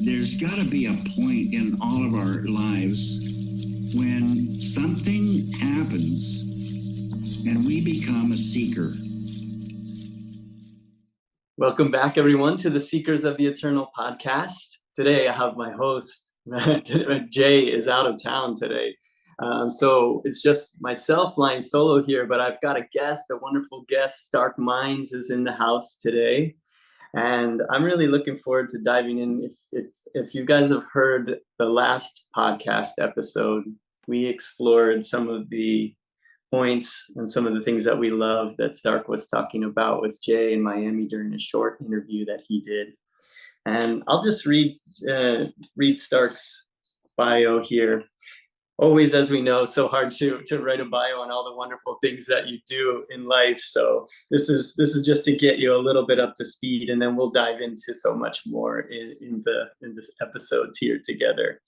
there's got to be a point in all of our lives when something happens and we become a seeker. Welcome back, everyone, to the Seekers of the Eternal podcast. Today, I have my host, Jay is out of town today. So it's just myself flying solo here, but I've got a guest, a wonderful guest. Stark Minds is in the house today. And I'm really looking forward to diving in. If you guys have heard the last podcast episode, we explored some of the points and some of the things that we love that Stark was talking about with Jay in Miami during a short interview that he did. And I'll just read Stark's bio here. Always, as we know, so hard to write a bio on all the wonderful things that you do in life. So this is just to get you a little bit up to speed, and then we'll dive into so much more in this episode here together.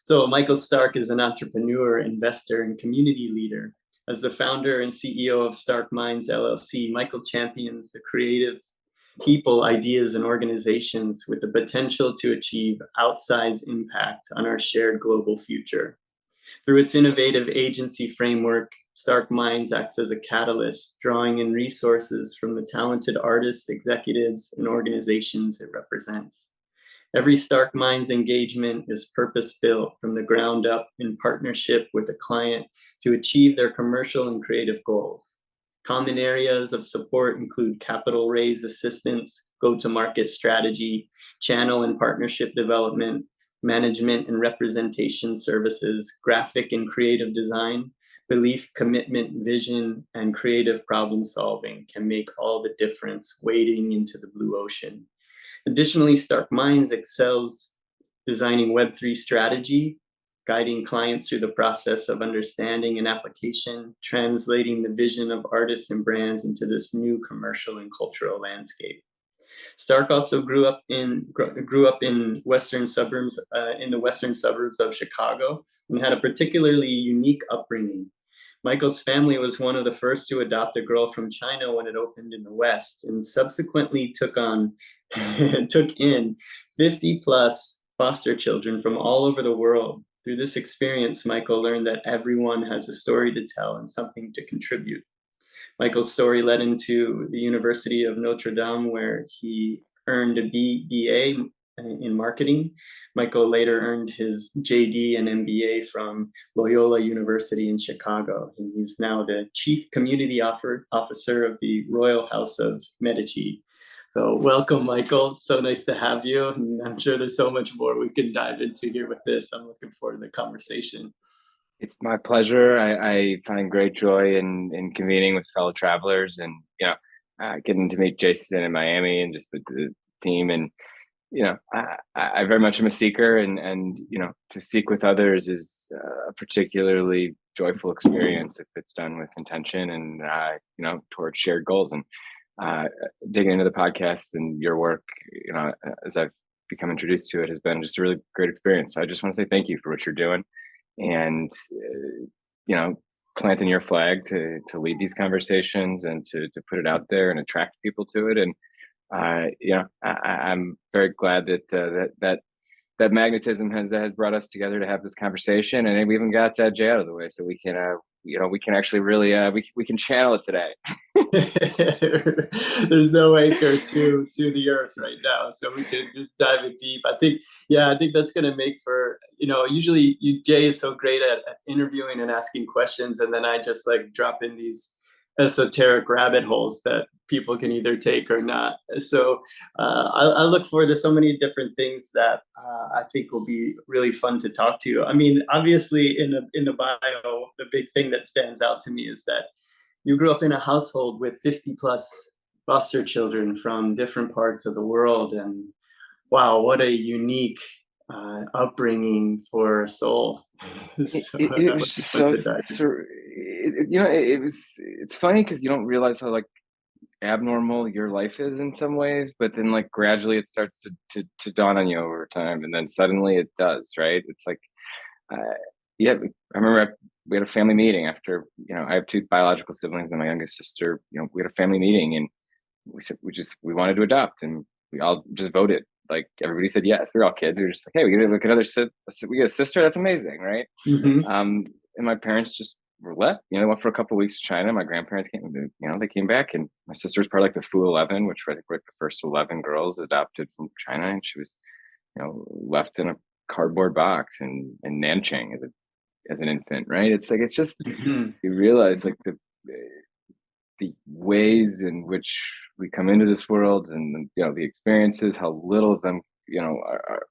So Michael Stark is an entrepreneur, investor, and community leader. As the founder and CEO of Stark Minds LLC, Michael champions the creative people, ideas, and organizations with the potential to achieve outsized impact on our shared global future. Through its innovative agency framework, Stark Minds acts as a catalyst, drawing in resources from the talented artists, executives, and organizations it represents. Every Stark Minds engagement is purpose-built from the ground up in partnership with a client to achieve their commercial and creative goals. Common areas of support include capital raise assistance, go-to-market strategy, channel and partnership development, management and representation services, graphic and creative design, belief, commitment, vision, and creative problem solving can make all the difference wading into the blue ocean. Additionally, Stark Minds excels designing Web3 strategy, guiding clients through the process of understanding and application, translating the vision of artists and brands into this new commercial and cultural landscape. Stark also grew up in western suburbs, in the western suburbs of Chicago, and had a particularly unique upbringing. Michael's family was one of the first to adopt a girl from China when it opened in the West, and subsequently took in 50 plus foster children from all over the world. Through this experience, Michael learned that everyone has a story to tell and something to contribute. Michael's story led him to the University of Notre Dame, where he earned a BA in marketing. Michael later earned his JD and MBA from Loyola University in Chicago. And he's now the Chief Community Officer of the Royal House of Medici. So welcome, Michael. It's so nice to have you. And I'm sure there's so much more we can dive into here with this. I'm looking forward to the conversation. It's my pleasure. I find great joy in convening with fellow travelers, and getting to meet Jason in Miami and just the team. And I very much am a seeker, and to seek with others is a particularly joyful experience if it's done with intention and towards shared goals. And digging into the podcast and your work, as I've become introduced to it, has been just a really great experience. I just want to say thank you for what you're doing, and planting your flag to lead these conversations and to put it out there and attract people to it. And I'm very glad that magnetism has brought us together to have this conversation, and we even got Jay out of the way, so we can actually really we can channel it today. There's no anchor to the earth right now, so we can just dive in deep. I think that's going to make for, usually Jay is so great at interviewing and asking questions, and then I just drop in these esoteric rabbit holes that people can either take or not. So I look forward to so many different things that I think will be really fun to talk to you. I mean, obviously in the bio, the big thing that stands out to me is that you grew up in a household with 50 plus foster children from different parts of the world. And wow, what a unique upbringing for a soul. It was just so it's funny because you don't realize how abnormal your life is in some ways, but then gradually it starts to dawn on you over time, and then suddenly it does, right? It's I remember we had a family meeting after, I have two biological siblings and my youngest sister. We had a family meeting, and we said we wanted to adopt, and we all just voted like everybody said yes. We were all kids. We were just like, hey, we get like we get a sister. That's amazing, right? Mm-hmm. And my parents just were left. They went for a couple of weeks to China. My grandparents came. They came back, and my sister was part of like the Fu 11, which I think were like the first 11 girls adopted from China, and she was left in a cardboard box in Nanchang as an infant, right? It's like, it's just, Mm-hmm. you realize like the ways in which we come into this world, and the experiences, how little of them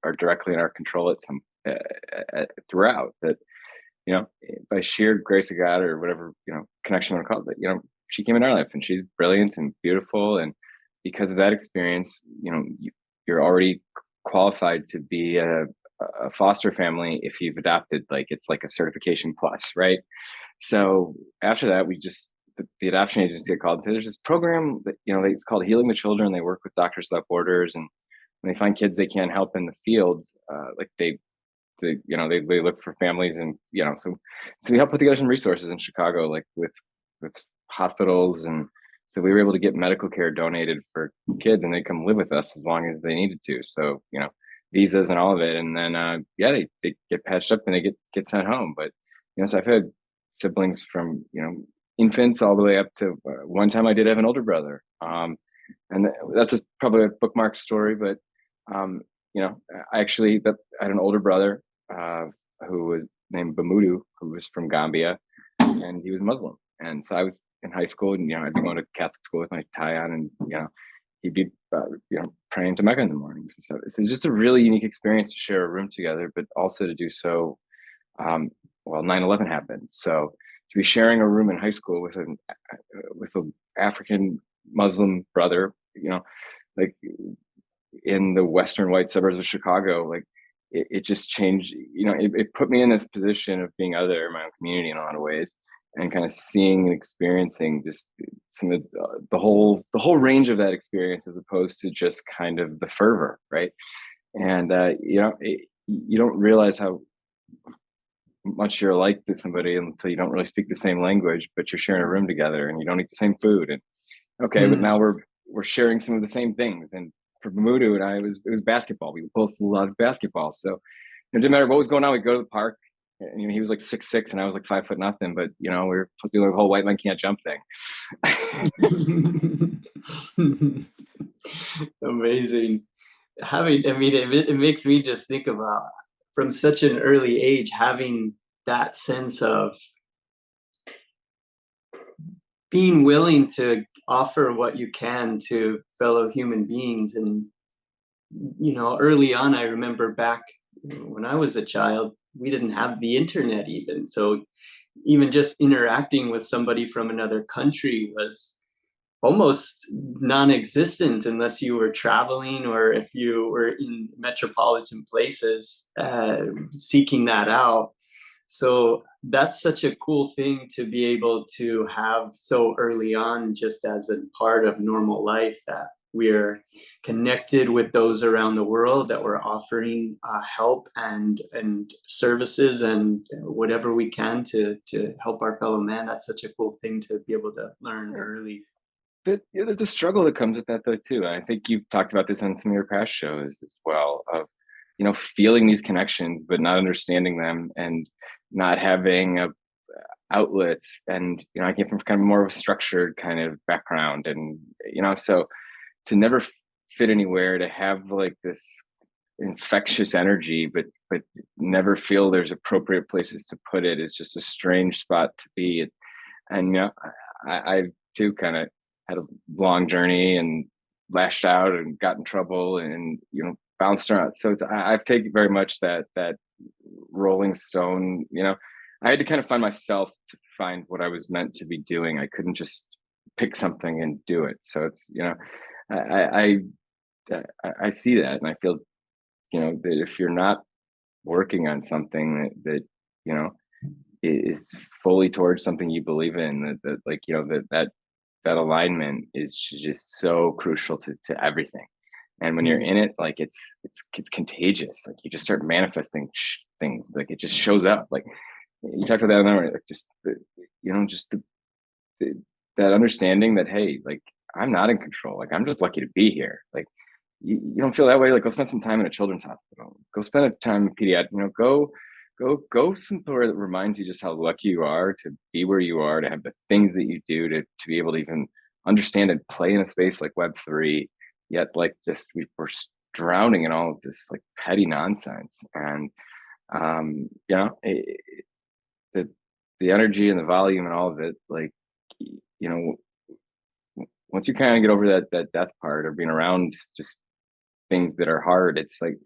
are directly in our control at some throughout that, by sheer grace of God or whatever connection you want to call it, she came in our life and she's brilliant and beautiful, and because of that experience, you're already qualified to be a foster family if you've adopted. Like, it's like a certification plus, right? So after that, the adoption agency had called and said, there's this program that it's called Healing the Children. They work with Doctors Without Borders, and when they find kids they can't help in the field, like they look for families, and so we helped put together some resources in Chicago, like with hospitals, and so we were able to get medical care donated for kids, and they come live with us as long as they needed to. So visas and all of it, and then they get patched up and they get sent home. But so I've had siblings from infants all the way up to one time I did have an older brother, and that's probably a bookmark story. But I actually had an older brother who was named Bamudu, who was from Gambia, and he was Muslim. And so I was in high school, and I'd be going to Catholic school with my tie on, and he'd be praying to Mecca in the mornings and stuff. It's just a really unique experience to share a room together, but also to do so. 9/11 happened, so to be sharing a room in high school with an African Muslim brother, like in the western white suburbs of Chicago, like it just changed. It put me in this position of being other in my own community in a lot of ways, and kind of seeing and experiencing just some of the whole range of that experience, as opposed to just kind of the fervor, right? And you don't realize how much you're alike to somebody until you don't really speak the same language, but you're sharing a room together and you don't eat the same food. And okay, but now we're sharing some of the same things. And for Bamudu and I, it was basketball. We both loved basketball, so it didn't matter what was going on. We'd go to the park. And, he was like 6'6" and I was like 5 foot nothing, but we were doing the whole white man can't jump thing. Amazing. It makes me just think about, from such an early age, having that sense of being willing to offer what you can to fellow human beings. And early on, I remember back when I was a child, we didn't have the internet even. So even just interacting with somebody from another country was almost non-existent unless you were traveling, or if you were in metropolitan places seeking that out. So that's such a cool thing to be able to have so early on, just as a part of normal life, that we're connected with those around the world, that we're offering help and services and whatever we can to help our fellow man. That's such a cool thing to be able to learn early. But there's a struggle that comes with that, though, too. And I think you've talked about this on some of your past shows as well, of feeling these connections but not understanding them, and not having outlets. And I came from kind of more of a structured kind of background, and so to never fit anywhere, to have like this infectious energy but never feel there's appropriate places to put it, is just a strange spot to be. And I too kind of had a long journey and lashed out and got in trouble and bounced around. So I've taken very much that rolling stone. I had to kind of find myself to find what I was meant to be doing. I couldn't just pick something and do it. So it's I see that, and I feel that if you're not working on something that is fully towards something you believe in, that alignment is just so crucial to everything. And when you're in it, like it's contagious. Like you just start manifesting things. Like it just shows up. Like you talked about that, like just that understanding that, hey, like I'm not in control. Like I'm just lucky to be here. Like you don't feel that way, like go spend some time in a children's hospital, go spend a time in pediatric, go somewhere that reminds you just how lucky you are to be where you are, to have the things that you do, to be able to even understand and play in a space like Web3, yet like just we're drowning in all of this like petty nonsense. And the energy and the volume and all of it, like, you know, once you kind of get over that death part or being around just things that are hard, it's like,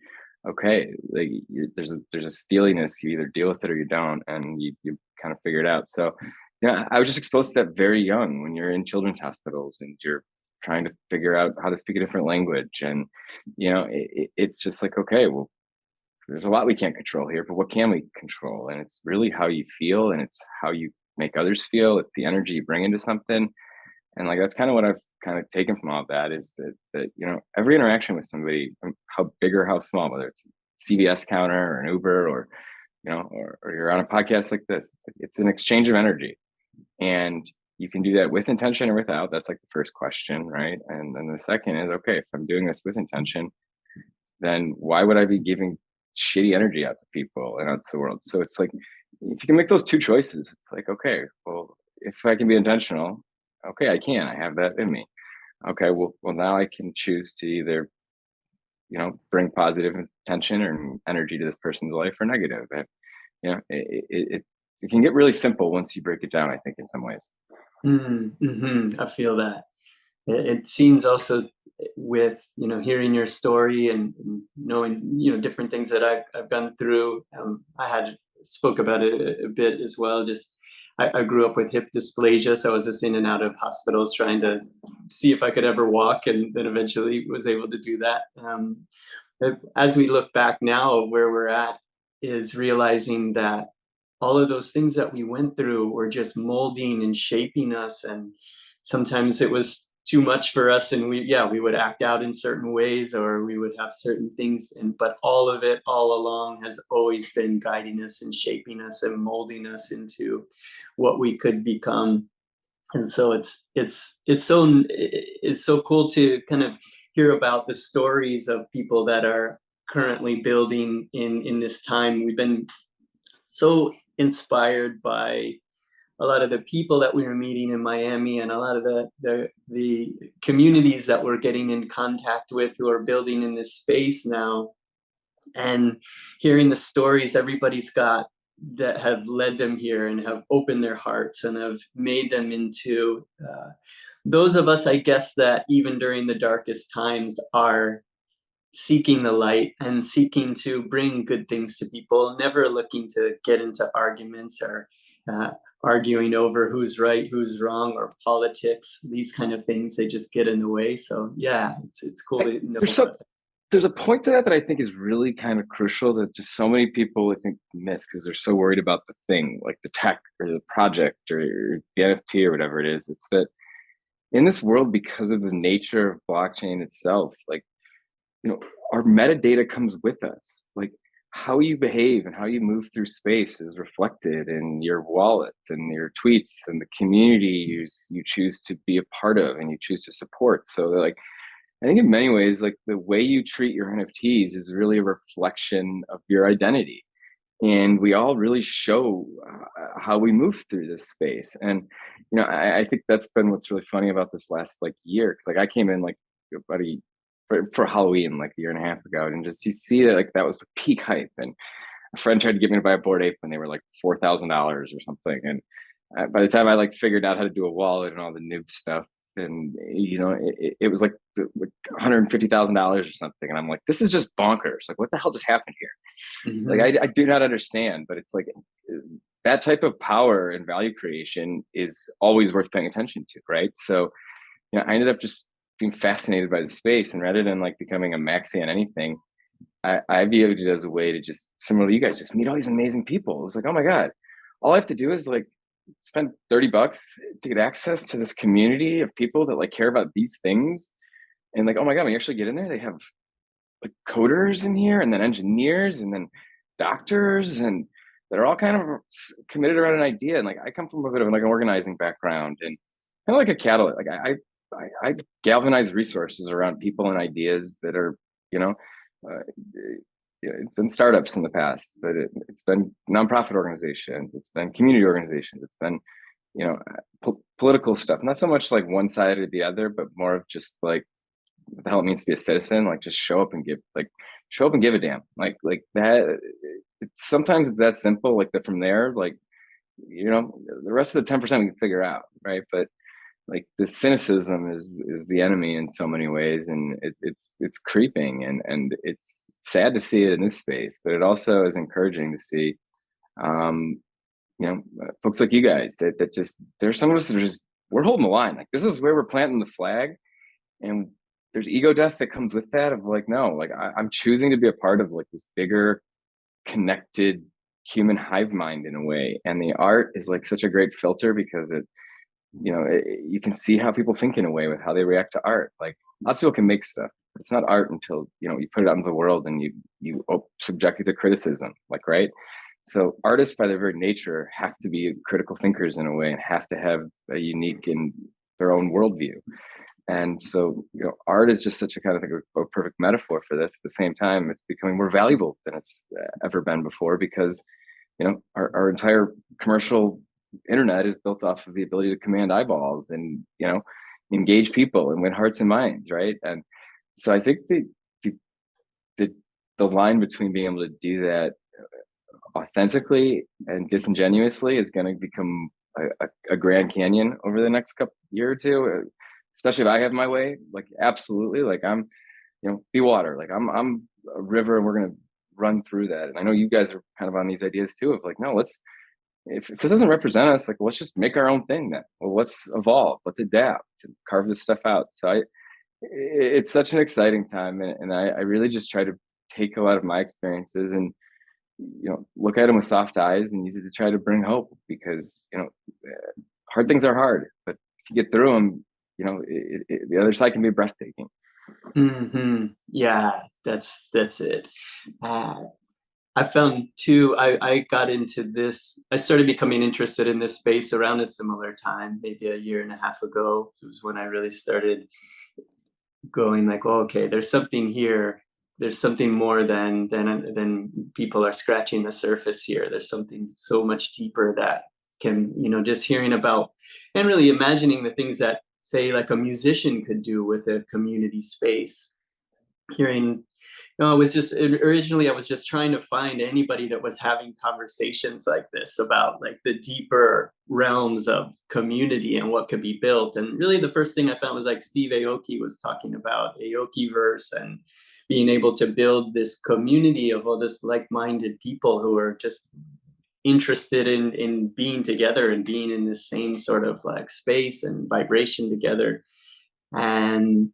okay, like there's a steeliness. You either deal with it or you don't, and you kind of figure it out. So, yeah, I was just exposed to that very young when you're in children's hospitals and you're trying to figure out how to speak a different language, and it's just like, okay, well, there's a lot we can't control here, but what can we control? And it's really how you feel, and it's how you make others feel. It's the energy you bring into something, and like that's kind of what I've kind of taken from all of that, is that every interaction with somebody, how big or how small, whether it's a CVS counter or an Uber or or you're on a podcast like this, it's an exchange of energy, and you can do that with intention or without. That's like the first question, right? And then the second is, okay, if I'm doing this with intention, then why would I be giving shitty energy out to people and out to the world? So it's like, if you can make those two choices, it's like, okay, well, if I can be intentional, okay, I have that in me. Okay, well now I can choose to either, bring positive intention or energy to this person's life, or negative. And, it can get really simple once you break it down, I think, in some ways. I feel that. It seems also with hearing your story and knowing different things that I've gone through. I had spoke about it a bit as well. Just I grew up with hip dysplasia, so I was just in and out of hospitals trying to see if I could ever walk, and then eventually was able to do that. As we look back now, where we're at is realizing that all of those things that we went through were just molding and shaping us, and sometimes it was too much for us, and we would act out in certain ways, or we would have certain things, but all of it all along has always been guiding us and shaping us and molding us into what we could become. And so it's so cool to kind of hear about the stories of people that are currently building in this time. We've been so inspired by a lot of the people that we were meeting in Miami, and a lot of the communities that we're getting in contact with who are building in this space now, and hearing the stories everybody's got that have led them here and have opened their hearts and have made them into those of us, I guess, that even during the darkest times are seeking the light and seeking to bring good things to people, never looking to get into arguments or arguing over who's right, who's wrong, or politics. These kind of things, they just get in the way. So yeah, it's cool to know. There's a point to that I think is really kind of crucial, that just so many people, I think, miss, because they're so worried about the thing, like the tech or the project or the NFT or whatever it is. It's that in this world, because of the nature of blockchain itself, like, our metadata comes with us. Like, how you behave and how you move through space is reflected in your wallet and your tweets and the community you choose to be a part of and you choose to support. So like, I think in many ways, like the way you treat your NFTs is really a reflection of your identity. And we all really show how we move through this space. And, I think that's been what's really funny about this last like year. Cause like I came in like about for Halloween like a year and a half ago, and just you see that like that was peak hype. And a friend tried to get me to buy a Bored Ape when they were like $4,000 or something. And by the time I like figured out how to do a wallet and all the noob stuff, and it was like $150,000 or something, and I'm like, this is just bonkers. Like, what the hell just happened here? Like, I do not understand, but it's like that type of power and value creation is always worth paying attention to, right? So, I ended up just being fascinated by the space, and rather than like becoming a maxi on anything, I viewed it as a way to just, similar to you guys, just meet all these amazing people. It was like, oh my God, all I have to do is like spend $30 to get access to this community of people that like care about these things. And like, oh my God, when you actually get in there, they have like coders in here, and then engineers, and then doctors, and they're all kind of committed around an idea. And like, I come from a bit of like an organizing background and kind of like a catalyst. Like I galvanize resources around people and ideas that are, you know, uh, it's been startups in the past, but it's been nonprofit organizations, it's been community organizations, it's been, you know, political stuff. Not so much like one side or the other, but more of just like what the hell it means to be a citizen. Like just show up and give a damn. Like that. Sometimes it's that simple. Like that from there, like, you know, the rest of the 10% we can figure out, right? But like the cynicism is the enemy in so many ways, and it's creeping, and it's sad to see it in this space, but it also is encouraging to see, um you know, folks like you guys that just, there's some of us that are just, we're holding the line. Like this is where we're planting the flag, and there's ego death that comes with that of like, no, like I'm choosing to be a part of like this bigger connected human hive mind in a way, and the art is like such a great filter because it, you know, you can see how people think in a way with how they react to art. Like lots of people can make stuff, it's not art until, you know, you put it out into the world and you subject it to criticism, like, right? So artists by their very nature have to be critical thinkers in a way, and have to have a unique in their own worldview. And so, you know, art is just such a kind of like a perfect metaphor for this. At the same time, it's becoming more valuable than it's ever been before, because, you know, our entire commercial internet is built off of the ability to command eyeballs and, you know, engage people and win hearts and minds, right? And so I think the the, the line between being able to do that authentically and disingenuously is going to become a Grand Canyon over the next couple year or two, especially if I have my way. Like absolutely, like I'm, you know, be water. Like I'm a river, and we're going to run through that. And I know you guys are kind of on these ideas too of like, no, let's, if this doesn't represent us, like let's just make our own thing then. Well, let's evolve, let's adapt to carve this stuff out. So it's such an exciting time, and I really just try to take a lot of my experiences and, you know, look at them with soft eyes and use it to try to bring hope, because, you know, hard things are hard, but if you get through them, you know, the other side can be breathtaking. Yeah, that's it. Uh, I found too, I got into this, I started becoming interested in this space around a similar time, maybe a year and a half ago. It was when I really started going like, oh, okay, there's something here. There's something more than people are scratching the surface here. There's something so much deeper that can, you know, just hearing about and really imagining the things that say like a musician could do with a community space. Hearing, no, it was just originally I was just trying to find anybody that was having conversations like this about like the deeper realms of community and what could be built. And really the first thing I found was like Steve Aoki was talking about Aoki verse and being able to build this community of all this like-minded people who are just interested in being together and being in the same sort of like space and vibration together. And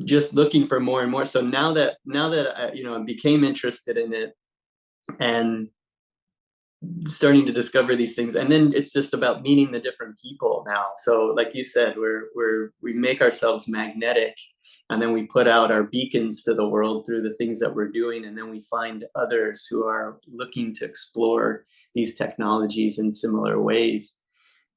just looking for more and more. So now that I, you know, I became interested in it and starting to discover these things, and then it's just about meeting the different people now. So like you said, we make ourselves magnetic, and then we put out our beacons to the world through the things that we're doing, and then we find others who are looking to explore these technologies in similar ways.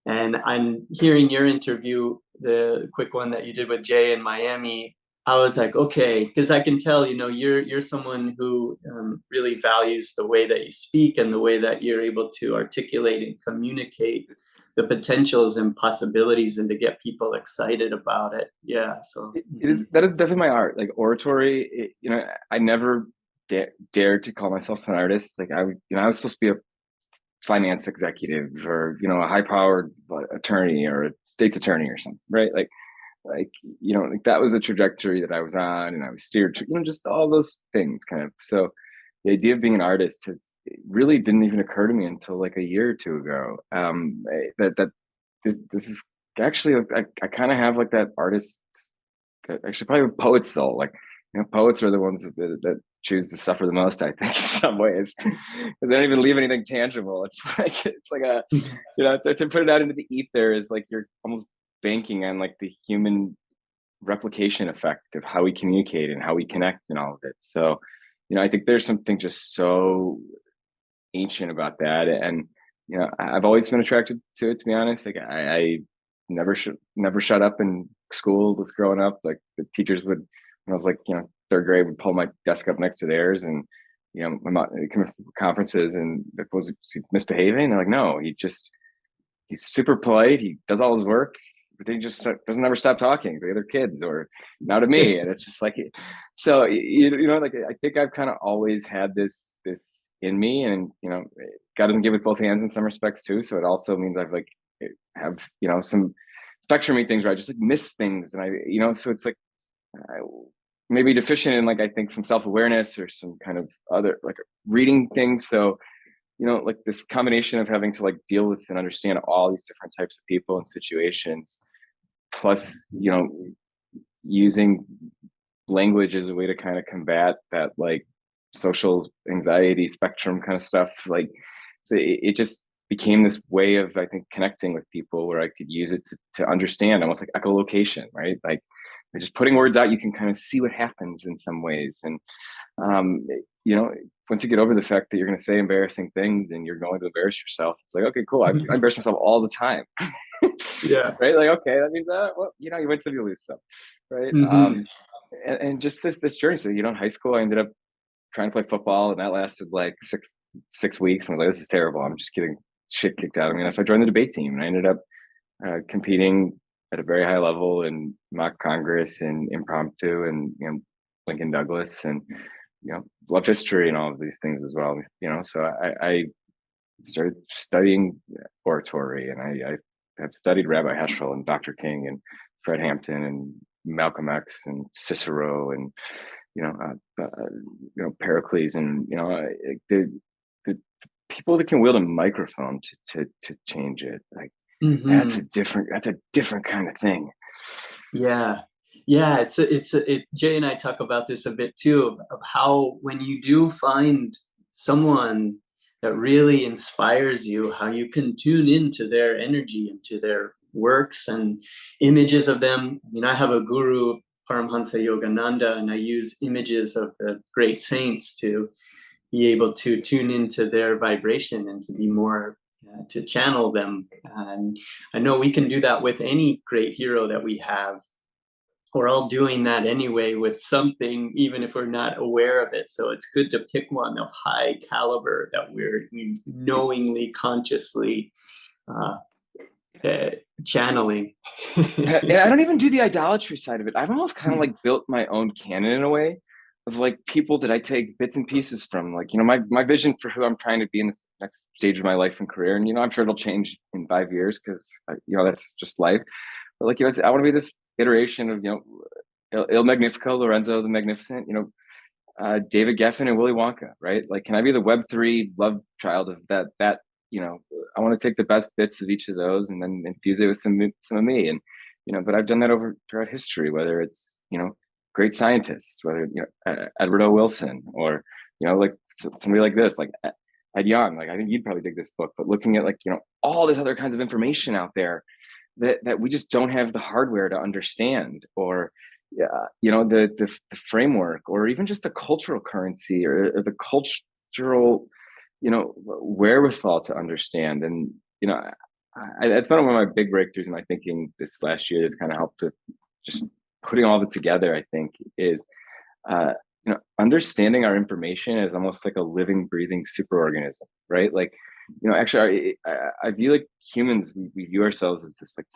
And I'm hearing your interview, the quick one that you did with Jay in Miami. I was like, okay, because I can tell, you know, you're someone who really values the way that you speak and the way that you're able to articulate and communicate the potentials and possibilities, and to get people excited about it. Yeah. So It is, that is definitely my art, like oratory. You know, I never dared to call myself an artist. Like you know, I was supposed to be a finance executive, or, you know, a high powered attorney or a state's attorney or something, right? Like, you know, like that was the trajectory that I was on, and I was steered to, you know, just all those things kind of. So the idea of being an artist it really didn't even occur to me until like a year or two ago. That this is actually, I kind of have like that artist, actually probably a poet's soul. Like, you know, poets are the ones that choose to suffer the most, I think, in some ways, because they don't even leave anything tangible. It's like a, you know, to put it out into the ether is like you're almost banking on like the human replication effect of how we communicate and how we connect and all of it. So, you know, I think there's something just so ancient about that, and, you know, I've always been attracted to it, to be honest. Like I never shut up and school was growing up, like the teachers would, when I was like, third grade, would pull my desk up next to theirs, and my mom come to conferences, and was he misbehaving? They're like, no, he's super polite. He does all his work, but he just doesn't ever stop talking to the other kids or now to me. And it's just like, so, like, I think I've kind of always had this in me, and, God doesn't give with both hands in some respects too. So it also means I've like have, some spectrumy things where I just like miss things. And so it's like, I, maybe deficient in, like, I think some self-awareness or some kind of other, like, reading things. So, like this combination of having to like deal with and understand all these different types of people and situations, plus, using language as a way to kind of combat that like social anxiety spectrum kind of stuff. Like, so it just became this way of, I think, connecting with people where I could use it to understand, almost like echolocation, right? Like, just putting words out, you can kind of see what happens in some ways. And once you get over the fact that you're going to say embarrassing things and you're going to embarrass yourself, it's like, okay, cool. I embarrass myself all the time. Yeah. Right. Like, okay, that means, well, you win some, you lose some. Right. And just this journey. So, in high school, I ended up trying to play football, and that lasted like six weeks. And I was like, this is terrible. I'm just getting shit kicked out of me. So I joined the debate team, and I ended up competing at a very high level in mock Congress and impromptu and, Lincoln Douglas, and, love history and all of these things as well. So I started studying oratory, and I have studied Rabbi Heschel and Dr. King and Fred Hampton and Malcolm X and Cicero and, Pericles, and, the people that can wield a microphone to change it. Like, that's a different kind of thing. Yeah. Jay and I talk about this a bit too, of how when you do find someone that really inspires you, how you can tune into their energy, into their works and images of them. I have a guru, Paramhansa Yogananda, and I use images of the great saints to be able to tune into their vibration and to be more to channel them. And I know we can do that with any great hero that we have. We're all doing that anyway with something, even if we're not aware of it. So it's good to pick one of high caliber that we're knowingly, consciously channeling. And I don't even do the idolatry side of it. I've almost kind of like built my own canon in a way of like people that I take bits and pieces from. Like, my vision for who I'm trying to be in this next stage of my life and career. And, I'm sure it'll change in 5 years because, that's just life. But like, I want to be this iteration of, Il Magnifico, Lorenzo the Magnificent, David Geffen and Willy Wonka, right? Like, can I be the Web3 love child of that? I want to take the best bits of each of those and then infuse it with some of me. And, but I've done that throughout history, whether it's, great scientists, whether, Edward O. Wilson, or, like somebody like this, like Ed Young. Like, I think you'd probably dig this book, but looking at like, all this other kinds of information out there that we just don't have the hardware to understand, or the framework, or even just the cultural currency, or the cultural wherewithal to understand. And it's been one of my big breakthroughs in my thinking this last year that's kind of helped with just putting all of it together. I think is understanding our information as almost like a living, breathing superorganism, right? Like, actually, I view like humans, we view ourselves as this like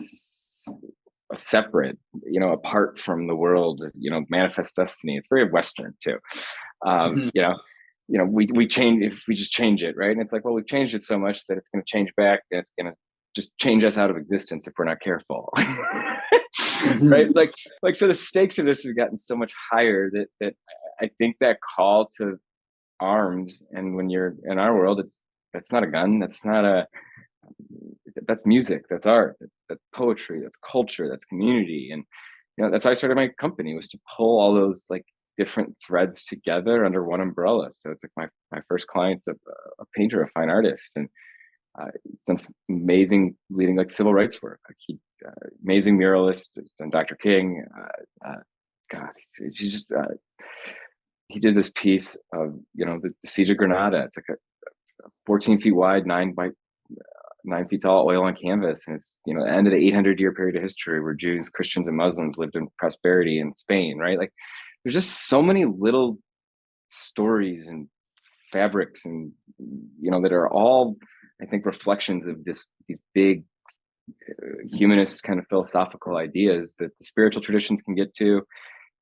a separate, apart from the world, manifest destiny. It's very Western too. We change if we just change it, right? And it's like, well, we've changed it so much that it's going to change back, and it's going to just change us out of existence if we're not careful. Right? Like, so the stakes of this have gotten so much higher that I think that call to arms, and when you're in our world, that's not a gun, that's music, that's art, that's poetry, that's culture, that's community. And that's why I started my company, was to pull all those like different threads together under one umbrella. So it's like my first client's a painter, a fine artist, and he's done some amazing leading like civil rights work. Like, amazing muralist, and Dr. King. God, he's just he did this piece of the Siege of Granada. It's like a 14 feet wide, 9 by 9 feet tall, oil on canvas. And it's, the end of the 800-year period of history where Jews, Christians, and Muslims lived in prosperity in Spain, right? Like, there's just so many little stories and fabrics and, that are all, I think, reflections of these big humanist kind of philosophical ideas that the spiritual traditions can get to.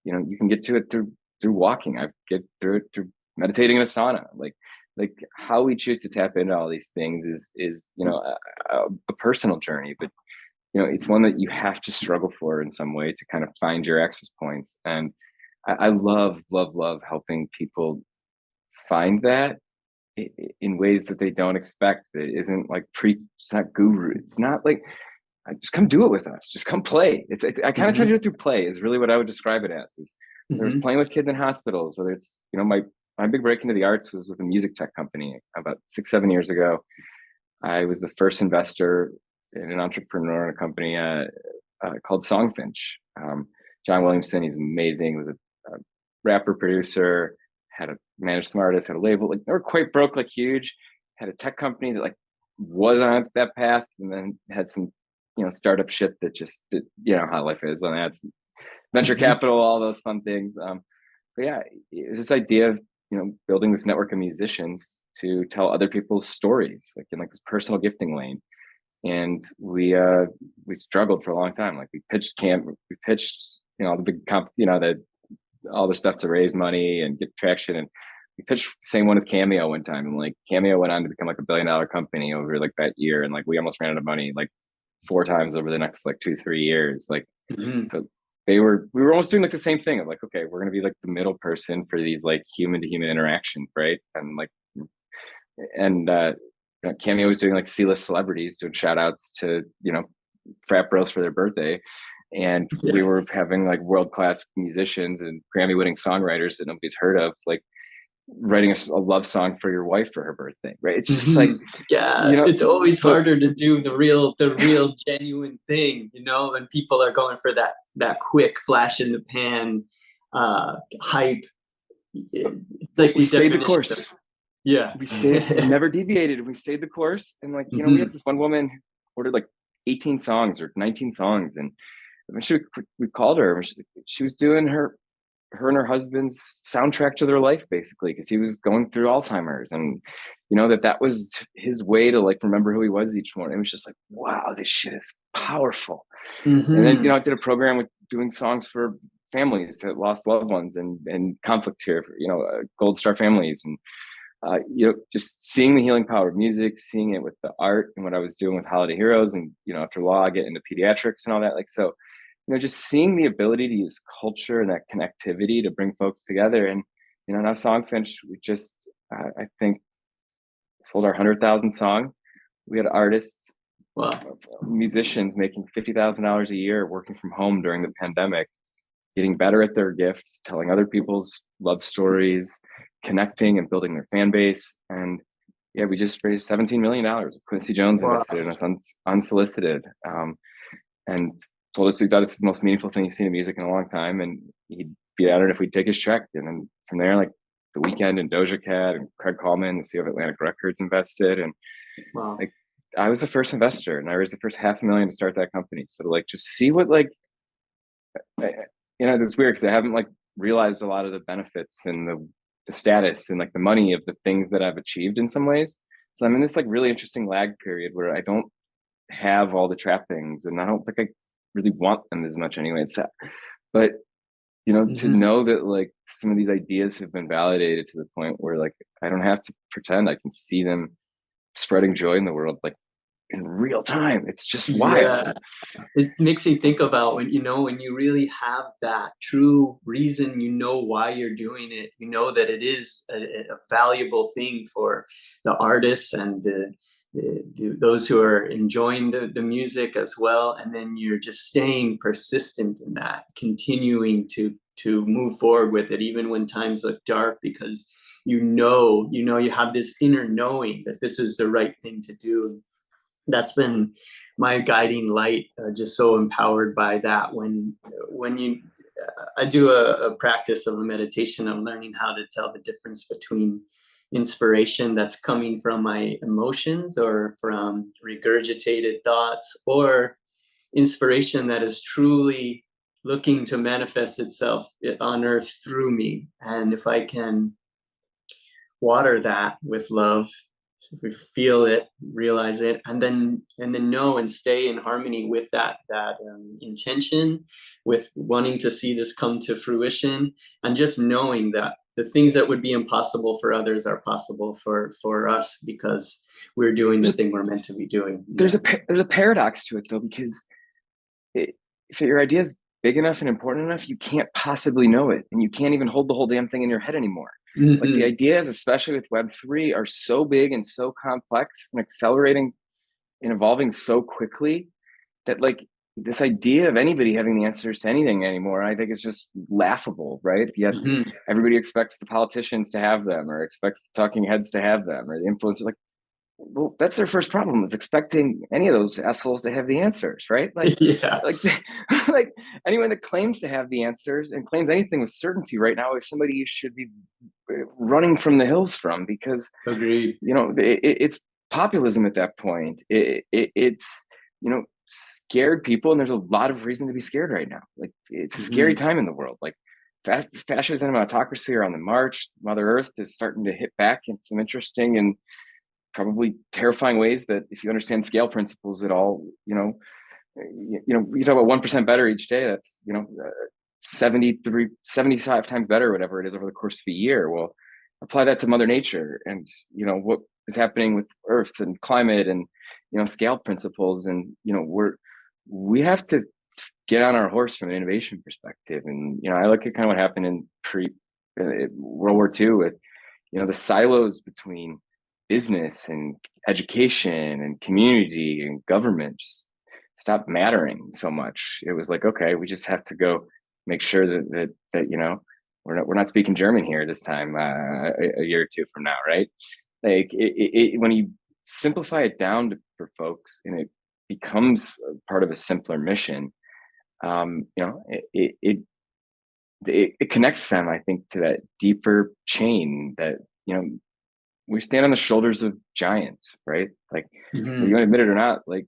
You can get to it through walking. I get through it through meditating in a sauna. Like how we choose to tap into all these things is a personal journey, but it's one that you have to struggle for in some way to kind of find your access points. And I love helping people find that in ways that they don't expect. That isn't like it's not guru. It's not like, just come do it with us. Just come play. It's I kind of try to do it through play is really what I would describe it as. Is there's playing with kids in hospitals, whether it's, my big break into the arts was with a music tech company about 6-7 years ago. I was the first investor in an entrepreneur in a company called Songfinch. John Williamson, he's amazing. He was a rapper, producer, managed some artists, had a label. Like, they were quite broke, like huge. Had a tech company that like was on that path, and then had some startup shit that just how life is. And that's venture capital, all those fun things. But yeah, it's this idea of building this network of musicians to tell other people's stories, like in like this personal gifting lane. And we struggled for a long time. Like we pitched the big all the stuff to raise money and get traction. And we pitched the same one as Cameo one time. And like Cameo went on to become like $1 billion company over like that year. And like we almost ran out of money like 4 times over the next like 2-3 years. Like but we were almost doing like the same thing of like, okay, we're going to be like the middle person for these like human to human interactions. Right. And Cameo was doing like C-list celebrities doing shout outs to, frat bros for their birthday. And we were having like world-class musicians and Grammy-winning songwriters that nobody's heard of, like writing a love song for your wife for her birthday, right? It's just like, it's always harder to do the real genuine thing, when people are going for that quick flash in the pan hype. Like we stayed the course. We never deviated. We stayed the course. And like, we had this one woman who ordered like 18 songs or 19 songs. And we called her. She was doing her and her husband's soundtrack to their life, basically, because he was going through Alzheimer's, and that was his way to like remember who he was each morning. It was just like, wow, this shit is powerful. And then I did a program with doing songs for families that lost loved ones and conflict here, Gold Star families, and just seeing the healing power of music, seeing it with the art and what I was doing with Holiday Heroes, and after law, I get into pediatrics and all that. Like, so just seeing the ability to use culture and that connectivity to bring folks together. And now Songfinch, we just I think sold our 100,000th song. We had artists, musicians making $50,000 a year working from home during the pandemic, getting better at their gift, telling other people's love stories, connecting and building their fan base. And we just raised $17 million. Quincy Jones invested in us unsolicited, and told us he thought it's the most meaningful thing he's seen in music in a long time, and he'd be honored if we'd take his check. And then from there, like The Weeknd and Doja Cat and Craig Kallman, the CEO of Atlantic Records, invested. And like I was the first investor, and I raised the first $500,000 to start that company. So to like just see what like it's weird because I haven't like realized a lot of the benefits and the status and like the money of the things that I've achieved in some ways. So I'm in this like really interesting lag period where I don't have all the trappings, and I don't think I really want them as much anyway. But to know that like some of these ideas have been validated to the point where like I don't have to pretend, I can see them spreading joy in the world like in real time. It's just wild. It makes me think about when you really have that true reason, why you're doing it, that it is a valuable thing for the artists and those who are enjoying the music as well. And then you're just staying persistent in that, continuing to move forward with it, even when times look dark, because you have this inner knowing that this is the right thing to do. That's been my guiding light, just so empowered by that. When I do a practice of a meditation of learning how to tell the difference between inspiration that's coming from my emotions or from regurgitated thoughts, or inspiration that is truly looking to manifest itself on earth through me. And if I can water that with love, we feel it, realize it, and then know and stay in harmony with that intention, with wanting to see this come to fruition, and just knowing that the things that would be impossible for others are possible for us, because we're doing the thing we're meant to be doing. There's a paradox to it though, because if your idea is big enough and important enough, you can't possibly know it, and you can't even hold the whole damn thing in your head anymore. Like the ideas, especially with Web3, are so big and so complex and accelerating and evolving so quickly that like this idea of anybody having the answers to anything anymore, I think is just laughable, right? Yet everybody expects the politicians to have them, or expects the talking heads to have them, or the influencers. Like, well, that's their first problem, is expecting any of those assholes to have the answers, right? Like, Yeah. like, like anyone that claims to have the answers and claims anything with certainty right now is somebody you should be running from the hills from, because Agreed. it's populism at that point. It's scared people, and there's a lot of reason to be scared right now. Like, it's a scary time in the world. Like, fascism and autocracy are on the march. Mother Earth is starting to hit back in some interesting and probably terrifying ways that, if you understand scale principles at all, you talk about 1% better each day. That's 75 times better, whatever it is, over the course of a year. Well, apply that to Mother Nature, and what is happening with Earth and climate, and scale principles, and we have to get on our horse from an innovation perspective. And I look at kind of what happened in World War II with the silos between business and education and community and government just stopped mattering so much. It was like, okay, we just have to go make sure that we're not speaking German here this time, a year or two from now, right? Like, when you simplify it down for folks, and it becomes part of a simpler mission, it connects them, I think, to that deeper chain that we stand on the shoulders of giants, right? Like, whether you want to admit it or not, like,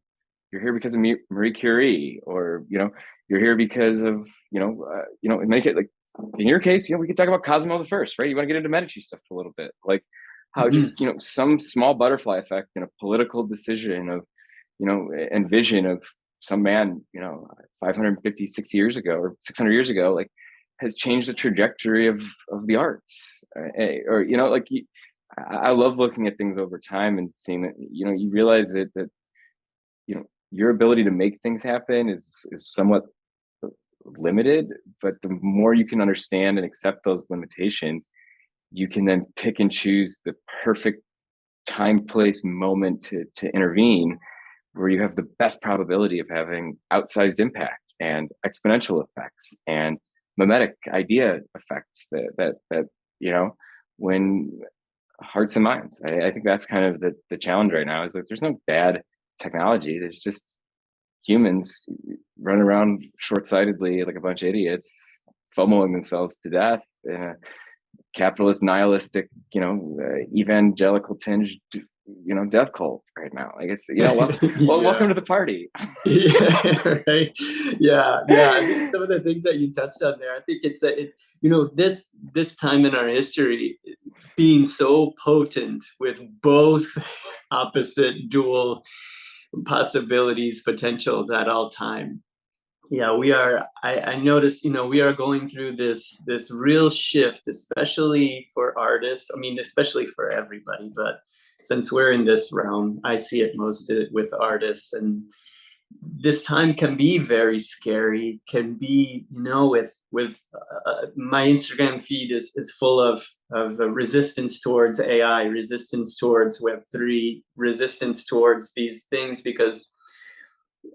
you're here because of Marie Curie, or you're here because of in many cases, like in your case, we could talk about Cosimo the First, right? You want to get into Medici stuff a little bit, like how just some small butterfly effect in a political decision of and vision of some man 556 years ago or 600 years ago, like, has changed the trajectory of the arts, or like, I love looking at things over time and seeing that you realize that your ability to make things happen is somewhat limited, but the more you can understand and accept those limitations, you can then pick and choose the perfect time, place, moment to intervene, where you have the best probability of having outsized impact and exponential effects and mimetic idea effects that when hearts and minds. I think that's kind of the challenge right now, is that there's no bad technology. There's just humans running around short-sightedly like a bunch of idiots, FOMOing themselves to death in a capitalist, nihilistic, evangelical tinged, death cult right now. Like, it's, well, welcome to the party. Yeah, right. Yeah. I think some of the things that you touched on there, I think it's that this time in our history being so potent with both opposite dual possibilities, potentials at all time. Yeah, we are. I notice, we are going through this real shift, especially for artists. I mean, especially for everybody, but since we're in this realm, I see it most with artists. And this time can be very scary, can be, with my Instagram feed is full of resistance towards AI, resistance towards Web3, resistance towards these things, because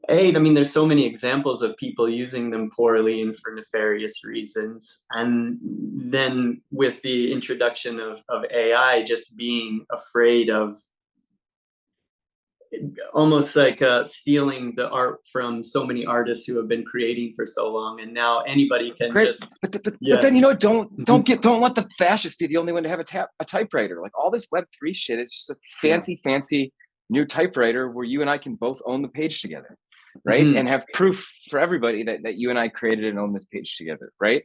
there's so many examples of people using them poorly and for nefarious reasons. And then with the introduction of AI, just being afraid of almost like stealing the art from so many artists who have been creating for so long, and now anybody can Great, just but then yes. you know, don't Mhm. don't let the fascists be the only one to have a typewriter. Like all this Web3 shit is just a fancy new typewriter where you and I can both own the page together, right? Mhm. And have proof for everybody that you and I created and own this page together, right?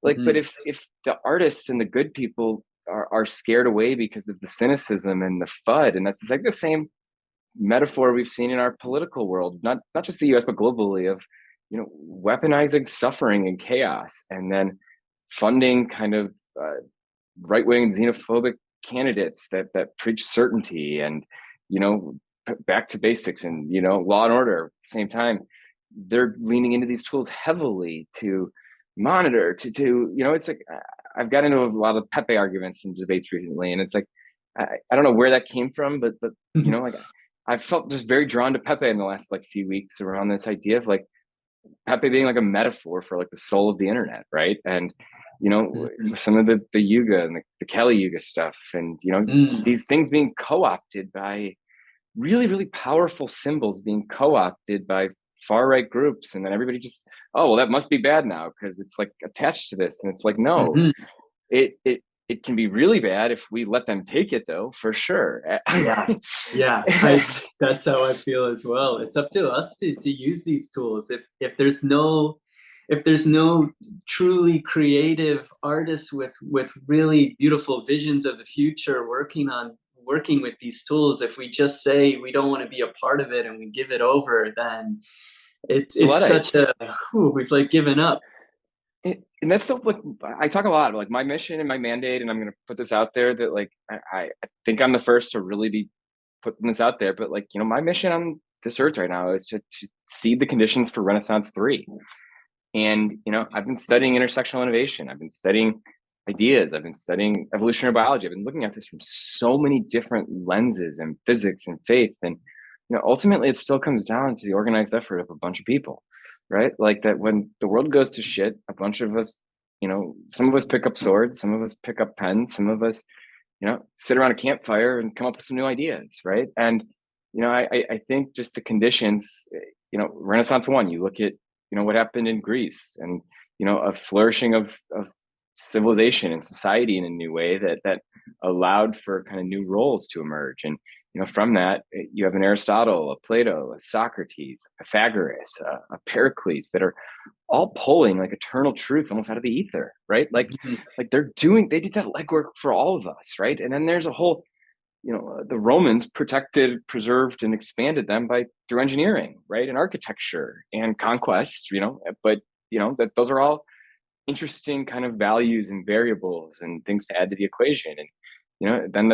Like, but Mhm. if the artists and the good people are scared away because of the cynicism and the FUD, and that's like the same metaphor we've seen in our political world, not just the US but globally, of weaponizing suffering and chaos, and then funding kind of right-wing xenophobic candidates that preach certainty and back to basics and law and order. At the same time, they're leaning into these tools heavily to monitor, to it's like I've got into a lot of Pepe arguments and debates recently, and it's like I don't know where that came from, but like I felt just very drawn to Pepe in the last like few weeks around this idea of like Pepe being like a metaphor for like the soul of the internet, right? And Mhm. some of the Yuga and the Kali Yuga stuff, and Mm. these things being co-opted by really powerful symbols being co-opted by far right groups, and then everybody just, oh well, that must be bad now because it's like attached to this, and it's like, no, Mhm. it can be really bad if we let them take it, though, for sure. Yeah. Yeah. I That's how I feel as well. It's up to us to use these tools. If there's no truly creative artists with really beautiful visions of the future working with these tools, if we just say we don't want to be a part of it and we give it over, then it's such Luddites. a we've like given up. And that's so like I talk a lot like my mission and my mandate, and I'm going to put this out there that like I think I'm the first to really be putting this out there, but like my mission on this earth right now is to seed the conditions for Renaissance 3. And I've been studying intersectional innovation, I've been studying ideas, I've been studying evolutionary biology, I've been looking at this from so many different lenses and physics and faith, and ultimately it still comes down to the organized effort of a bunch of people, right? Like that when the world goes to shit, a bunch of us, some of us pick up swords, some of us pick up pens, some of us sit around a campfire and come up with some new ideas, right? And I think just the conditions, Renaissance 1, you look at what happened in Greece, and a flourishing of civilization and society in a new way that allowed for kind of new roles to emerge. And from that, you have an Aristotle, a Plato, a Socrates, a Pythagoras, a Pericles, that are all pulling like eternal truths almost out of the ether, right? Mhm. Like they did that legwork for all of us, right? And then there's a whole, the Romans protected, preserved, and expanded them by through engineering, right, and architecture and conquest, but that those are all interesting kind of values and variables and things to add to the equation. And then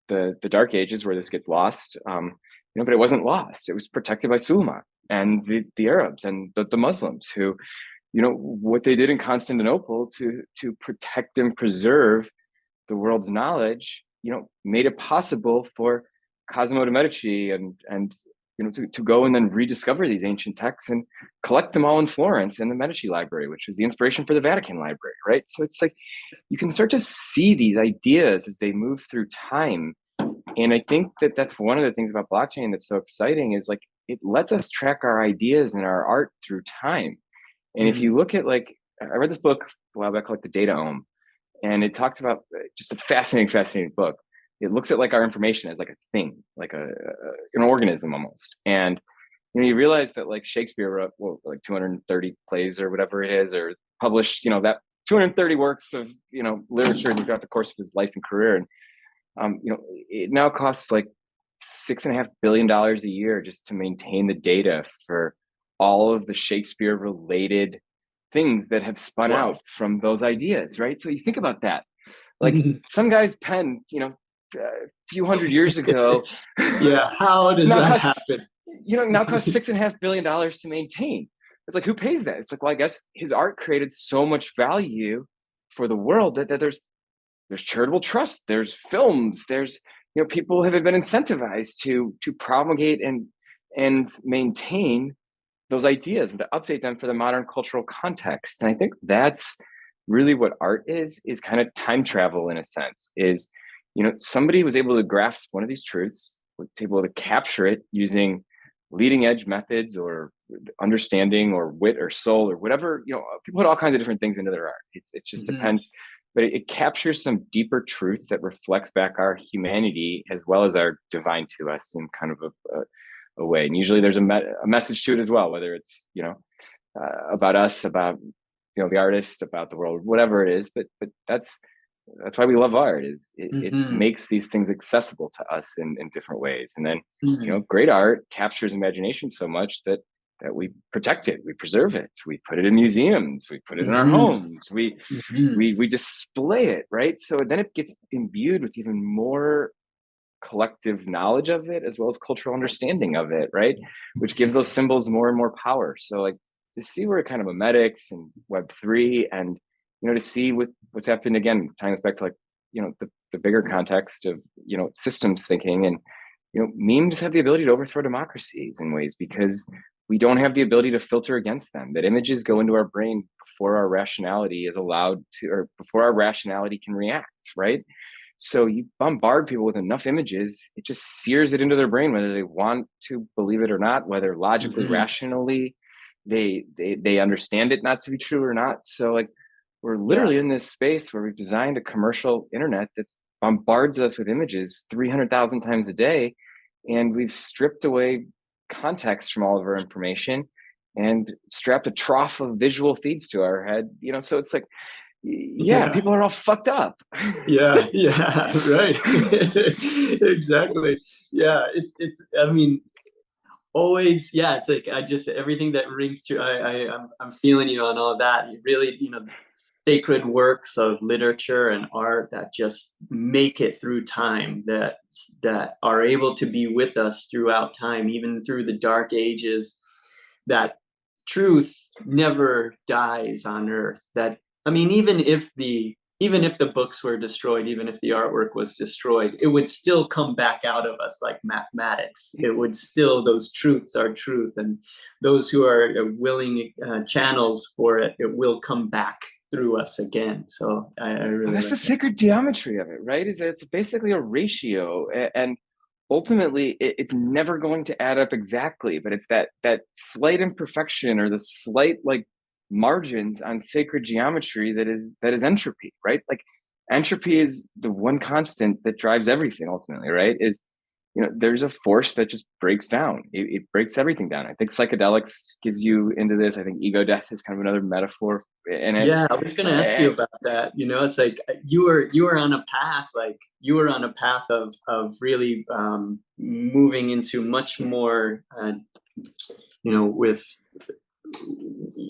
the Dark Ages where this gets lost, but it wasn't lost, it was protected by Suleiman and the Arabs and the Muslims, who what they did in Constantinople to protect and preserve the world's knowledge, made it possible for Cosimo de' Medici and to go and then rediscover these ancient texts and collect them all in Florence in the Medici Library, which was the inspiration for the Vatican Library, right? So it's like you can start to see these ideas as they move through time. And I think that that's one of the things about blockchain that's so exciting, is like it lets us track our ideas and our art through time. And if Mhm. you look at like, I read this book a while back called The Data Ohm, and it talked about just a fascinating book. It looks at like our information as like a thing, like an organism almost. And you realize that like Shakespeare wrote like 230 plays or whatever it is, or published that 230 works of literature throughout the course of his life and career. And it now costs like $6.5 billion a year just to maintain the data for all of the Shakespeare related things that have spun Wow. out from those ideas, right? So you think about that, like Mhm. some guy's pen, a few hundred years ago, Yeah, how does now that costs, happen? now costs $6.5 billion to maintain. It's like, who pays that? It's like, well, I guess his art created so much value for the world that there's charitable trust, there's films, there's people have been incentivized to promulgate and maintain those ideas and to update them for the modern cultural context. And I think that's really what art is kind of time travel in a sense. Is somebody was able to grasp one of these truths able to capture it using leading edge methods or understanding or wit or soul or whatever, people put all kinds of different things into their art. It just depends, but it captures some deeper truth that reflects back our humanity as well as our divine to us in kind of a way. And usually there's a message to it as well, whether it's, about us, about, the artist, about the world, whatever it is. But that's why we love art, is it makes these things accessible to us in different ways. And then, great art captures imagination so much that we protect it, we preserve it, we put it in museums, we put it in our homes, we display it, right? So then it gets imbued with even more collective knowledge of it, as well as cultural understanding of it, right? Which gives those symbols more and more power. So like, to see where kind of memetics and Web3 and, to see what's happened, again, tying us back to like, the bigger context of, systems thinking, and, memes have the ability to overthrow democracies in ways because we don't have the ability to filter against them, that images go into our brain before our rationality is allowed to, or before our rationality can react, right? So you bombard people with enough images, it just sears it into their brain, whether they want to believe it or not, whether logically, rationally, they understand it not to be true or not. So like, we're literally in this space where we've designed a commercial internet that bombards us with images 300,000 times a day, and we've stripped away context from all of our information and strapped a trough of visual feeds to our head. So it's like, people are all fucked up. Right. Exactly. It's I mean, always, it's like everything that rings true. I'm feeling you on all of that. You really, sacred works of literature and art that just make it through time, that are able to be with us throughout time, even through the dark ages. That truth never dies on earth. That, I mean, even if the books were destroyed, even if the artwork was destroyed, it would still come back out of us like mathematics. It would still, those truths are truth, and those who are willing channels for it, it will come back through us again. So I really that's like the sacred geometry of it, right? Is that it's basically a ratio, and ultimately it's never going to add up exactly, but it's that slight imperfection or the slight like margins on sacred geometry that is entropy, right? Like, entropy is the one constant that drives everything ultimately, right? Is, there's a force that just breaks down. It breaks everything down. I think psychedelics gives you into this. I think ego death is kind of another metaphor in it. I was going to ask you about that. It's like you were on a path, of really moving into much more, with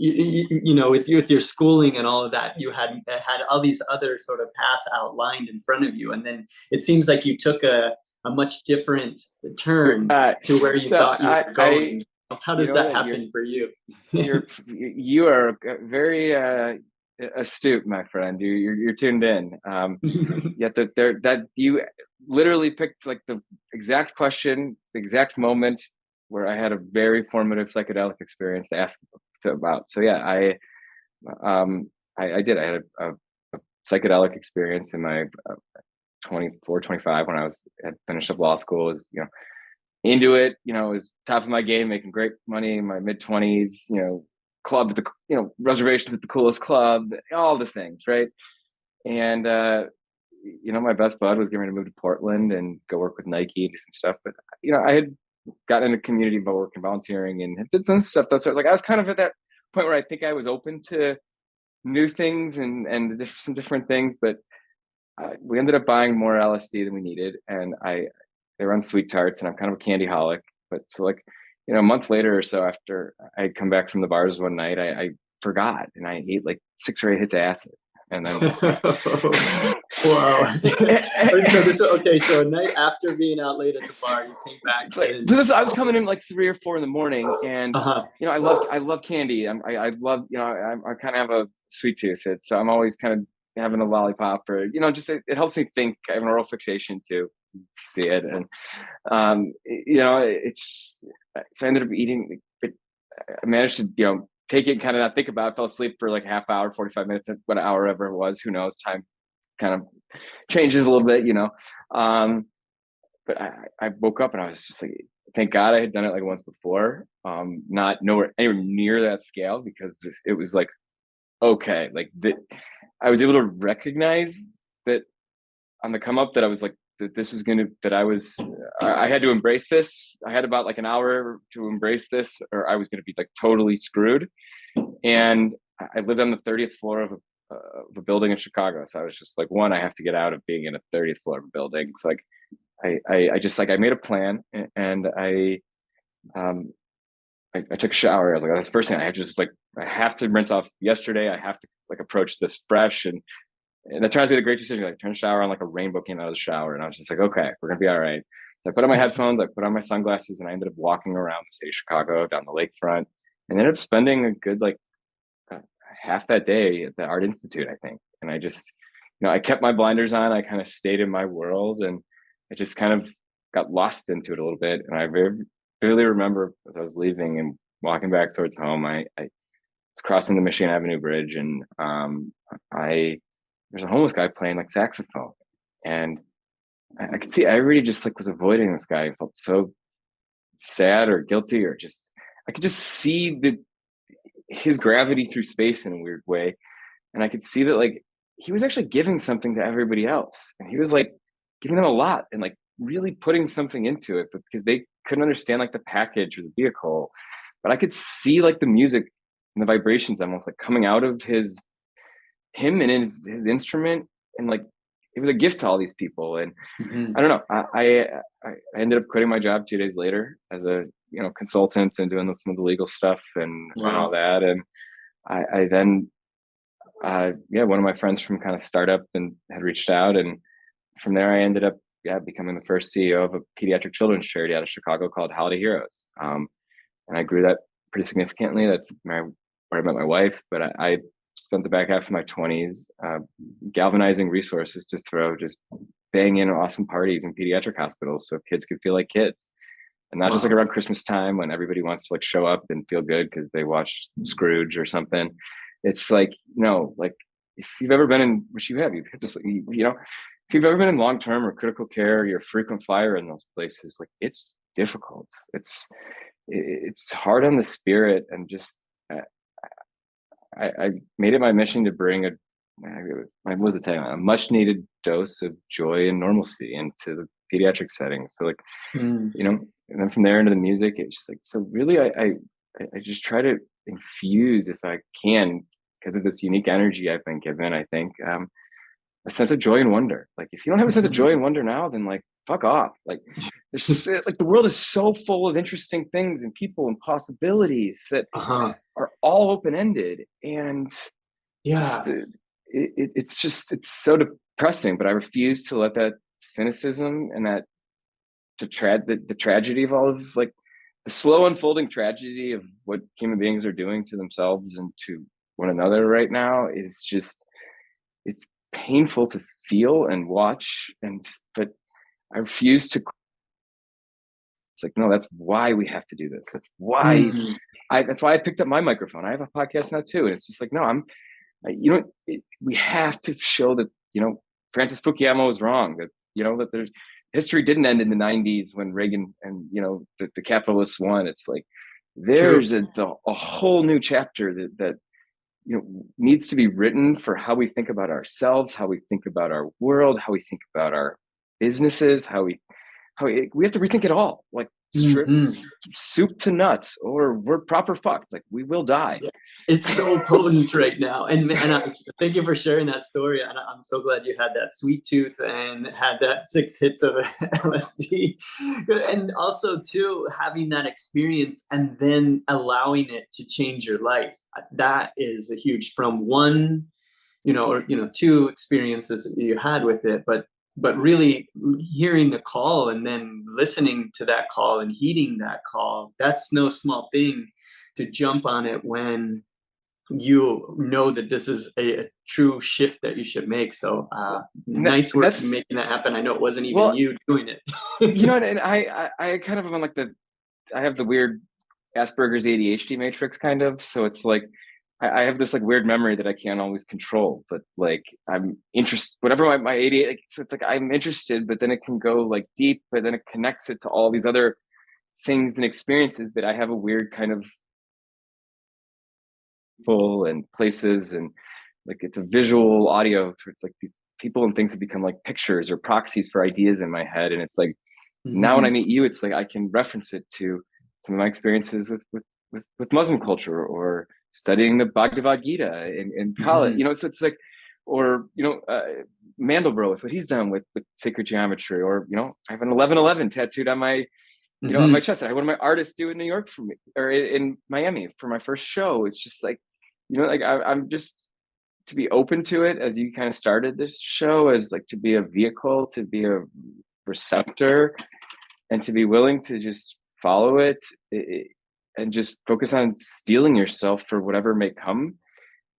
with your schooling and all of that. You had all these other sort of paths outlined in front of you, and then it seems like you took a much different turn to where you thought you were going. How does that happen for you? You are very astute, my friend. You're tuned in. Yet that you literally picked like the exact question, the exact moment where I had a very formative psychedelic experience to ask about. So yeah, I did. I had a psychedelic experience in my 24, 25 when I had finished up law school. Was into it. Was top of my game, making great money in my mid-20s. Club at the reservations at the coolest club, all the things, right? And my best bud was getting ready to move to Portland and go work with Nike and do some stuff. But I had gotten into community by working, volunteering, and did some stuff. So I was like, I was kind of at that point where I think I was open to new things and some different things. But we ended up buying more LSD than we needed, and they were on sweet tarts, and I'm kind of a candy holic. But so like, a month later or so, after I had come back from the bars one night, I forgot, and I ate like 6 or 8 hits of acid. And then wow. So a night after being out late at the bar, you came back. I was coming in like 3 or 4 in the morning, and I love candy. I love, I kind of have a sweet tooth, so I'm always kind of having a lollipop, or just it helps me think. I have an oral fixation too, see it, and it's so I ended up eating. But I managed to take it, kind of not think about it. I fell asleep for like half hour, 45 minutes, what hour ever it was, who knows, time kind of changes a little bit, but I woke up and I was just like, thank God I had done it like once before. Not nowhere anywhere near that scale, because it was like, okay, like I was able to recognize that on the come up, that I was like, that this was gonna, that I had to embrace this. I had about like an hour to embrace this, or I was gonna be like totally screwed. And I lived on the 30th floor of a building in Chicago, so I was just like, one, I have to get out of being in a 30th floor of a building. So like, I just like, I made a plan, and um I took a shower. I was like, that's the first thing. I just like, I have to rinse off yesterday. I have to like approach this fresh, and that turned out to be a great decision. Like, turn the shower on, like a rainbow came out of the shower, and I was just like, okay, we're gonna be all right. So I put on my headphones, I put on my sunglasses, and I ended up walking around the city of Chicago, down the lakefront, and ended up spending a good like half that day at the Art Institute, I think. And I just, I kept my blinders on. I kind of stayed in my world, and I just kind of got lost into it a little bit. And I very vividly remember as I was leaving and walking back towards home, I was crossing the Michigan Avenue Bridge, and there's a homeless guy playing like saxophone, and I could see I really just like was avoiding this guy. I felt so sad or guilty, or just I could just see his gravity through space in a weird way, and I could see that like he was actually giving something to everybody else, and he was like giving them a lot and like really putting something into it, but because they couldn't understand like the package or the vehicle, but I could see like the music and the vibrations almost like coming out of him and his instrument, and like it was a gift to all these people. And I don't know, I ended up quitting my job 2 days later as a consultant and doing some of the legal stuff and all that. And I then one of my friends from kind of startup and had reached out, and from there I ended up becoming the first CEO of a pediatric children's charity out of Chicago called Holiday Heroes. And I grew that pretty significantly. That's where I met my wife. But I spent the back half of my 20s galvanizing resources to throw just bang in awesome parties in pediatric hospitals so kids could feel like kids. And not just like around Christmas time when everybody wants to like show up and feel good because they watched Scrooge or something. It's like, no, like if you've ever been in, which you have, if you've ever been in long-term or critical care, you're a frequent flyer in those places, like it's difficult. It's hard on the spirit. And just I made it my mission to bring what was it, a much needed dose of joy and normalcy into the pediatric setting. So like, and then from there into the music, it's just like, so really I just try to infuse, if I can, because of this unique energy I've been given, I think, a sense of joy and wonder. Like if you don't have a sense of joy and wonder now, then like fuck off. Like there's like the world is so full of interesting things and people and possibilities that are all open-ended, and it's so depressing. But I refuse to let that cynicism and that the tragedy of all of like the slow unfolding tragedy of what human beings are doing to themselves and to one another right now is just, it's painful to feel and watch. But I refuse to. It's like, no, that's why we have to do this. That's why that's why I picked up my microphone. I have a podcast now too. And it's just like, no, we have to show that, Francis Fukuyama was wrong, that, that history didn't end in the 90s when Reagan and, the capitalists won. It's like, there's a whole new chapter that needs to be written for how we think about ourselves, how we think about our world, how we think about our businesses, how we have to rethink it all, like strip soup to nuts, or we're proper fucked. Like we will die. Yeah. It's so potent right now. And thank you for sharing that story. And I'm so glad you had that sweet tooth and had that 6 hits of LSD. And also too, having that experience and then allowing it to change your life. That is a huge, from one, or 2 experiences that you had with it, but really hearing the call and then listening to that call and heeding that call, that's no small thing to jump on it when you know that this is a true shift that you should make. So nice work making that happen. I know it wasn't even you doing it. And I kind of am like I have the weird Asperger's ADHD matrix kind of. So it's like, I have this like weird memory that I can't always control, but like I'm interested, whatever my ADHD, it's like I'm interested, but then it can go like deep, but then it connects it to all these other things and experiences that I have a weird kind of full and places, and like it's a visual audio, so it's like these people and things have become like pictures or proxies for ideas in my head. And it's like now when I meet you, it's like I can reference it to some of my experiences with Muslim culture, or studying the Bhagavad Gita in college, you know. So it's like, or you know, Mandelbrot with what he's done with sacred geometry, or you know, I have an 1111 tattooed on my, you know, on my chest. I had one of my artists do in New York for me, or in Miami for my first show. It's just like, you know, like I'm just, to be open to it, as you kind of started this show, as like to be a vehicle, to be a receptor, and to be willing to just follow it, and just focus on steeling yourself for whatever may come.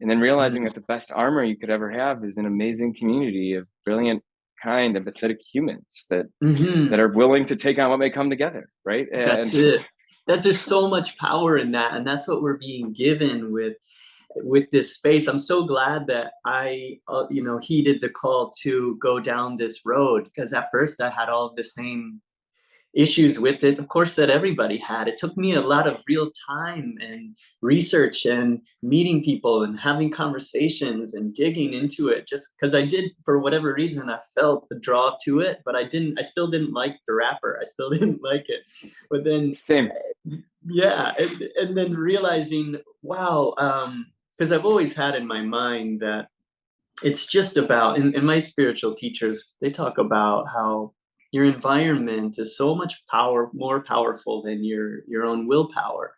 And then realizing that the best armor you could ever have is an amazing community of brilliant, kind, empathetic humans that that are willing to take on what may come together, right? That's it. There's so much power in that, and that's what we're being given with this space. I'm so glad that I, you know, heeded the call to go down this road, because at first I had all the same issues with it, of course, that everybody had. It took me a lot of real time and research and meeting people and having conversations and digging into it, just because I did, for whatever reason, I felt a draw to it, but I still didn't like the rapper. I still didn't like it. But then, Same. yeah, and then realizing, wow, because I've always had in my mind that it's just about, and my spiritual teachers, they talk about how your environment is so much more powerful than your own willpower.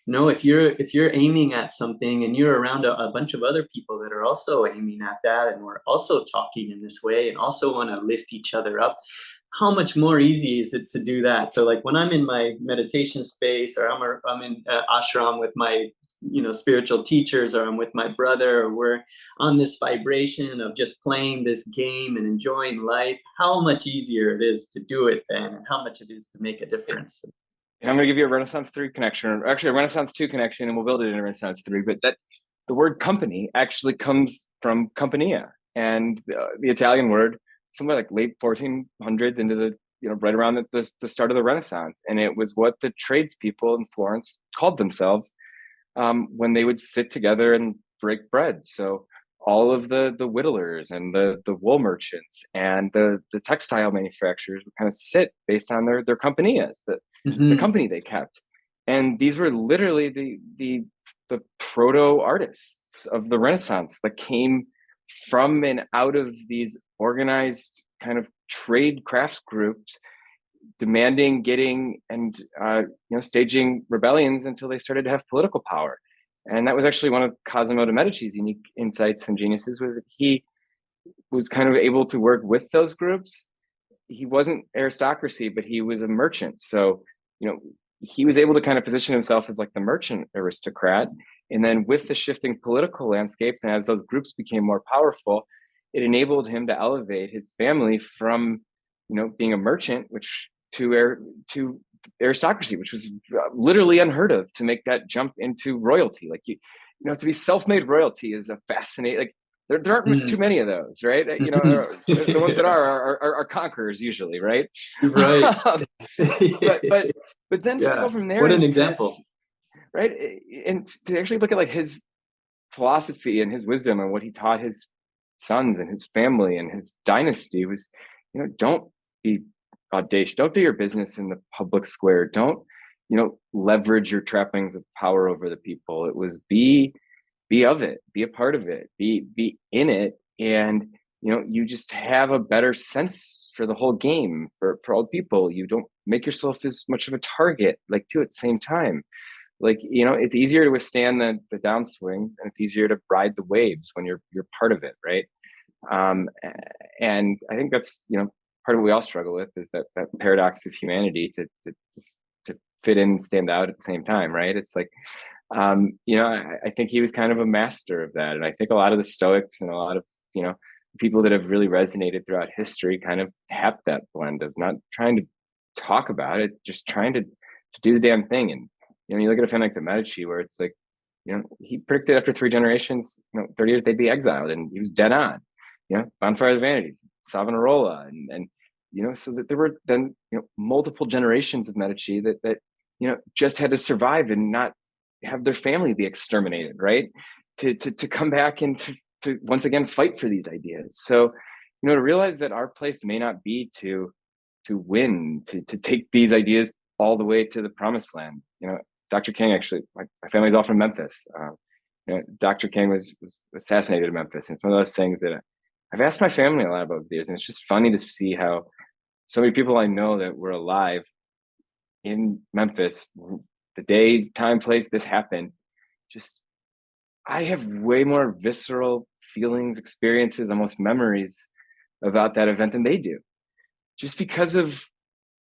You know, if you're aiming at something and you're around a bunch of other people that are also aiming at that, and we're also talking in this way and also want to lift each other up, how much more easy is it to do that? So like when I'm in my meditation space, or I'm in ashram with my, you know, spiritual teachers, or I'm with my brother, or we're on this vibration of just playing this game and enjoying life, how much easier it is to do it then, and how much it is to make a difference. And I'm going to give you a Renaissance 3 connection, or actually a Renaissance 2 connection, and we'll build it in a Renaissance 3. But that the word company actually comes from compania, and the Italian word, somewhere like late 1400s into the, you know, right around the start of the Renaissance. And it was what the tradespeople in Florence called themselves when they would sit together and break bread. So all of the whittlers and the wool merchants and the textile manufacturers would kind of sit based on their companias, the company they kept. And these were literally the proto artists of the Renaissance that came from and out of these organized kind of trade crafts groups, demanding, getting, and you know, staging rebellions until they started to have political power. And that was actually one of Cosimo de' Medici's unique insights and geniuses, was that he was kind of able to work with those groups. He wasn't aristocracy, but he was a merchant. So, you know, he was able to kind of position himself as like the merchant aristocrat. And then with the shifting political landscapes, and as those groups became more powerful, it enabled him to elevate his family from, you know, being a merchant, which to aristocracy, which was literally unheard of, to make that jump into royalty. Like you know, to be self-made royalty is a fascinating, like there aren't too many of those, right? You know, the ones that are conquerors usually, right? Right. but then Yeah. to go from there, What an example. right? And to actually look at like his philosophy and his wisdom and what he taught his sons and his family and his dynasty was, you know, don't be audacious, don't do your business in the public square, don't, you know, leverage your trappings of power over the people. It was be of it, be a part of it, be in it, and you know, you just have a better sense for the whole game. For all people, you don't make yourself as much of a target, like, too, at the same time. Like, you know, it's easier to withstand the downswings, and it's easier to ride the waves when you're part of it, right? And I think that's, you know, part of what we all struggle with, is that paradox of humanity, to fit in and stand out at the same time, right? It's like, you know, I think he was kind of a master of that, and I think a lot of the Stoics and a lot of, you know, people that have really resonated throughout history kind of have that blend of not trying to talk about it, just trying to do the damn thing. And you know, you look at a family like the Medici, where it's like he predicted after 3 generations, 30 years, they'd be exiled, and he was dead on. Bonfire of the Vanities, Savonarola, and so that there were then multiple generations of Medici that just had to survive and not have their family be exterminated, right? To come back and to once again fight for these ideas. So to realize that our place may not be to win, to take these ideas all the way to the promised land. Dr. King, actually, my family's all from Memphis. Dr. King was assassinated in Memphis. And it's one of those things that I've asked my family a lot about the years, and it's just funny to see how so many people I know that were alive in Memphis, the day, time, place this happened, I have way more visceral feelings, experiences, almost memories about that event than they do, just because of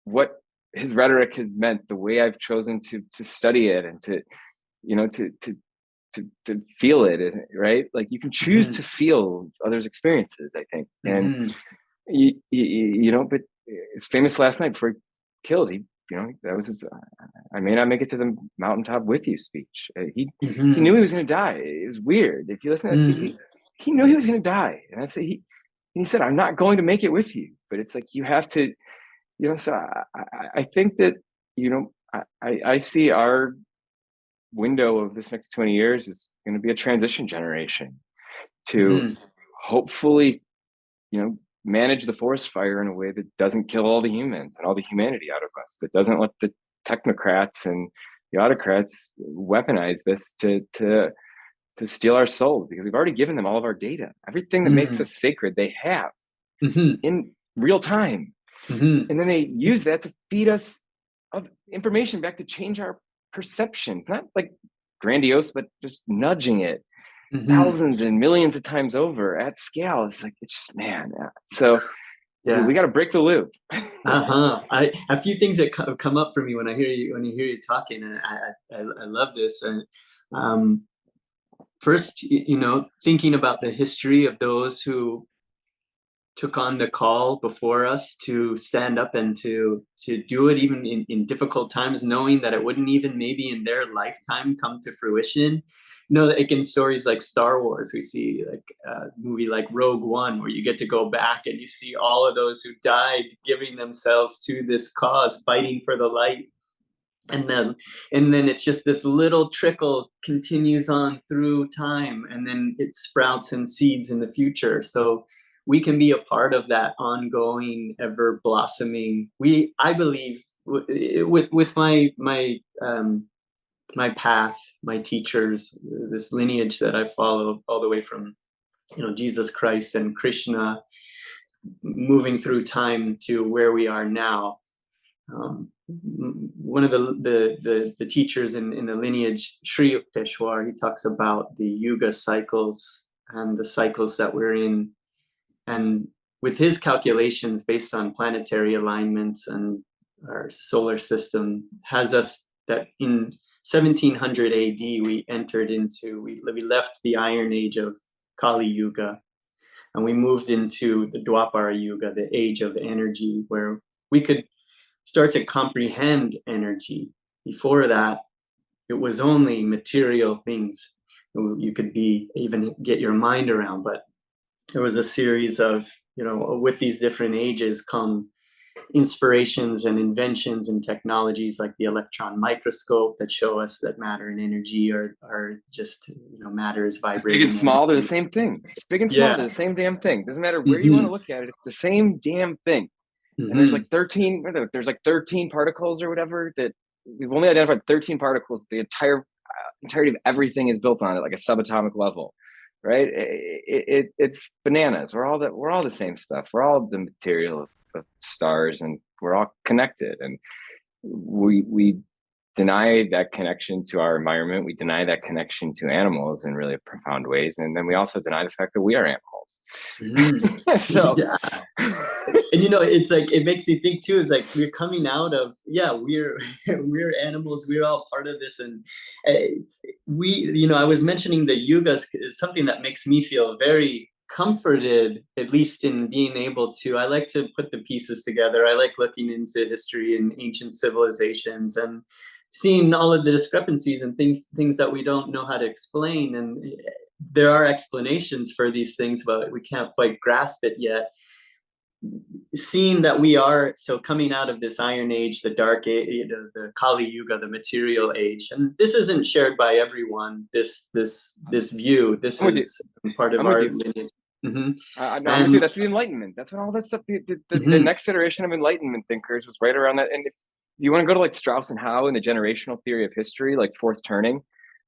what his rhetoric has meant, the way I've chosen to study it and to feel it, right? Like you can choose to feel others' experiences, I think. And but it's famous last night before he killed, that was his I may not make it to the mountaintop with you speech. He knew he was going to die. It was weird. If you listen to that, he knew he was going to die. And he said, I'm not going to make it with you. But it's like, you have to, so I think that, I see our window of this next 20 years is going to be a transition generation to hopefully, manage the forest fire in a way that doesn't kill all the humans and all the humanity out of us, that doesn't let the technocrats and the autocrats weaponize this to steal our souls, because we've already given them all of our data. Everything that makes us sacred, they have in real time. And then they use that to feed us of information back to change our perceptions, not like grandiose, but just nudging it thousands and millions of times over at scale. It's just, man. So we got to break the loop. A few things that come up for me when I hear you talking, and I love this. And first, thinking about the history of those who took on the call before us to stand up and to do it even in difficult times, knowing that it wouldn't even maybe in their lifetime come to fruition. Like in stories like Star Wars, we see like a movie like Rogue One, where you get to go back and you see all of those who died giving themselves to this cause, fighting for the light. And then it's just this little trickle continues on through time, and then it sprouts and seeds in the future. So we can be a part of that ongoing, ever blossoming. I believe with my path, my teachers, this lineage that I follow all the way from, Jesus Christ and Krishna, moving through time to where we are now. One of the teachers in the lineage, Sri Yukteswar, he talks about the yuga cycles and the cycles that we're in. And with his calculations based on planetary alignments and our solar system, has us that in 1700 AD, we left the Iron Age of Kali Yuga, and we moved into the Dwapara Yuga, the age of energy, where we could start to comprehend energy. Before that, it was only material things you could even get your mind around. But there was a series of, with these different ages come inspirations and inventions and technologies like the electron microscope that show us that matter and energy are just, matter is vibrating. Big and small, they're the same thing. It's big and small, they're the same damn thing. Doesn't matter where you want to look at it, it's the same damn thing. And there's like 13 particles or whatever, that we've only identified 13 particles. The entirety of everything is built on it, like a subatomic level, right? It's bananas. We're all the same stuff. We're all the material of stars, and we're all connected. And we deny that connection to our environment. We deny that connection to animals in really profound ways. And then we also deny the fact that we are animals. So and it's like, it makes you think too, is like we're coming out of, we're animals, we're all part of this. And I was mentioning the yugas is something that makes me feel very comforted, at least in being able to, I like to put the pieces together. I like looking into history and ancient civilizations, and seeing all of the discrepancies and things that we don't know how to explain. And there are explanations for these things, but we can't quite grasp it yet. Seeing that we are so coming out of this Iron Age, the Dark Age, the Kali Yuga, the material age, and this isn't shared by everyone. This view, this is part of our lineage. No, I'm with And you. That's the Enlightenment. That's when all that stuff. The next generation of Enlightenment thinkers was right around that. And if you want to go to like Strauss and Howe and the generational theory of history, like fourth turning,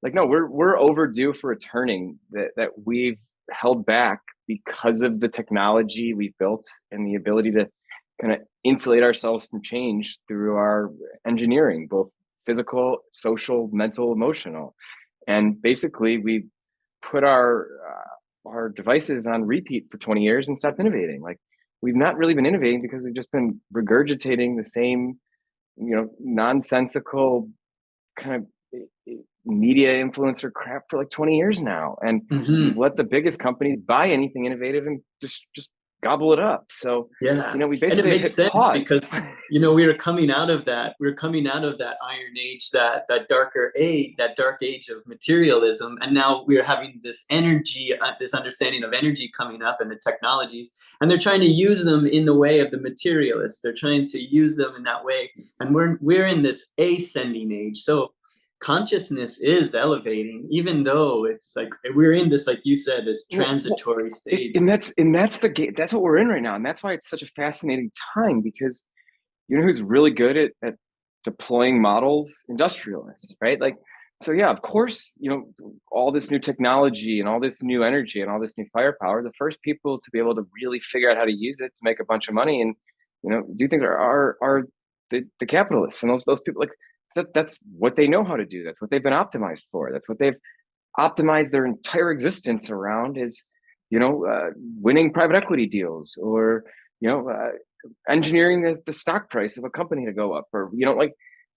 like no, we're overdue for a turning that we've held back because of the technology we've built and the ability to kind of insulate ourselves from change through our engineering, both physical, social, mental, emotional. And basically we put our devices on repeat for 20 years and stopped innovating. Like we've not really been innovating because we've just been regurgitating the same, nonsensical kind of media influencer crap for like 20 years now. And we've let the biggest companies buy anything innovative and just gobble it up. So yeah, we basically and it makes sense pause. because we were coming out of that. We were coming out of that Iron Age, that dark age of materialism, and now we're having this energy, this understanding of energy coming up, and the technologies, and they're trying to use them in the way of the materialists. They're trying to use them in that way, and we're in this ascending age. So consciousness is elevating, even though it's like we're in this, like you said, this transitory state. And that's that's what we're in right now, and that's why it's such a fascinating time, because who's really good at deploying models? Industrialists, right? Like, so yeah, of course, all this new technology and all this new energy and all this new firepower, the first people to be able to really figure out how to use it to make a bunch of money and do things are the capitalists, and those people, like that's what they know how to do. That's what they've been optimized for. That's what they've optimized their entire existence around, is winning private equity deals, or engineering the stock price of a company to go up, or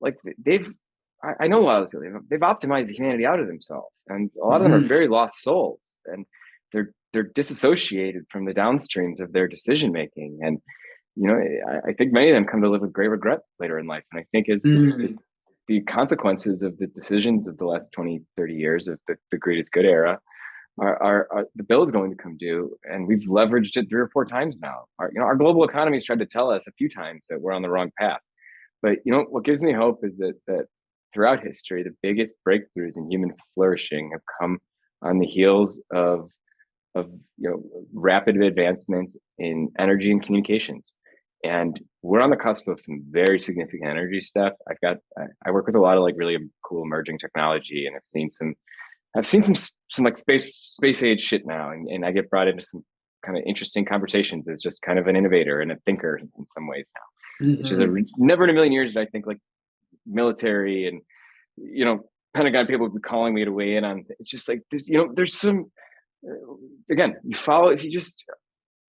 like they've I know a lot of people, they've optimized humanity out of themselves, and a lot of them are very lost souls, and they're disassociated from the downstreams of their decision making. And I think many of them come to live with great regret later in life. And I think is the consequences of the decisions of the last 20, 30 years of the greatest good era are the bill is going to come due, and we've leveraged it 3 or 4 times now. Our global economy has tried to tell us a few times that we're on the wrong path. But what gives me hope is that throughout history, the biggest breakthroughs in human flourishing have come on the heels of rapid advancements in energy and communications. And we're on the cusp of some very significant energy stuff. I work with a lot of like really cool emerging technology, and I've seen some like space age shit now, and I get brought into some kind of interesting conversations as just kind of an innovator and a thinker in some ways now, which is never in a million years that I think like military and Pentagon people would be calling me to weigh in on. It's just like there's some again, if you just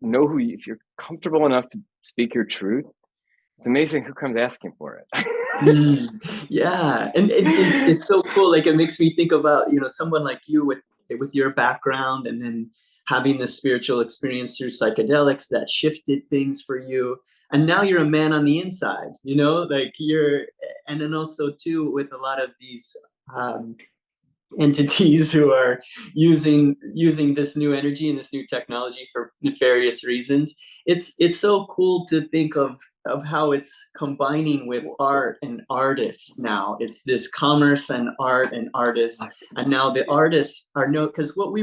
know if you're comfortable enough to speak your truth, it's amazing who comes asking for it. Yeah, and it's so cool. Like it makes me think about someone like you with your background, and then having this spiritual experience through psychedelics that shifted things for you, and now you're a man on the inside. And then also too with a lot of these entities who are using this new energy and this new technology for nefarious reasons. It's so cool to think of how it's combining with art and artists now. It's this commerce and art and artists, and now the artists are because what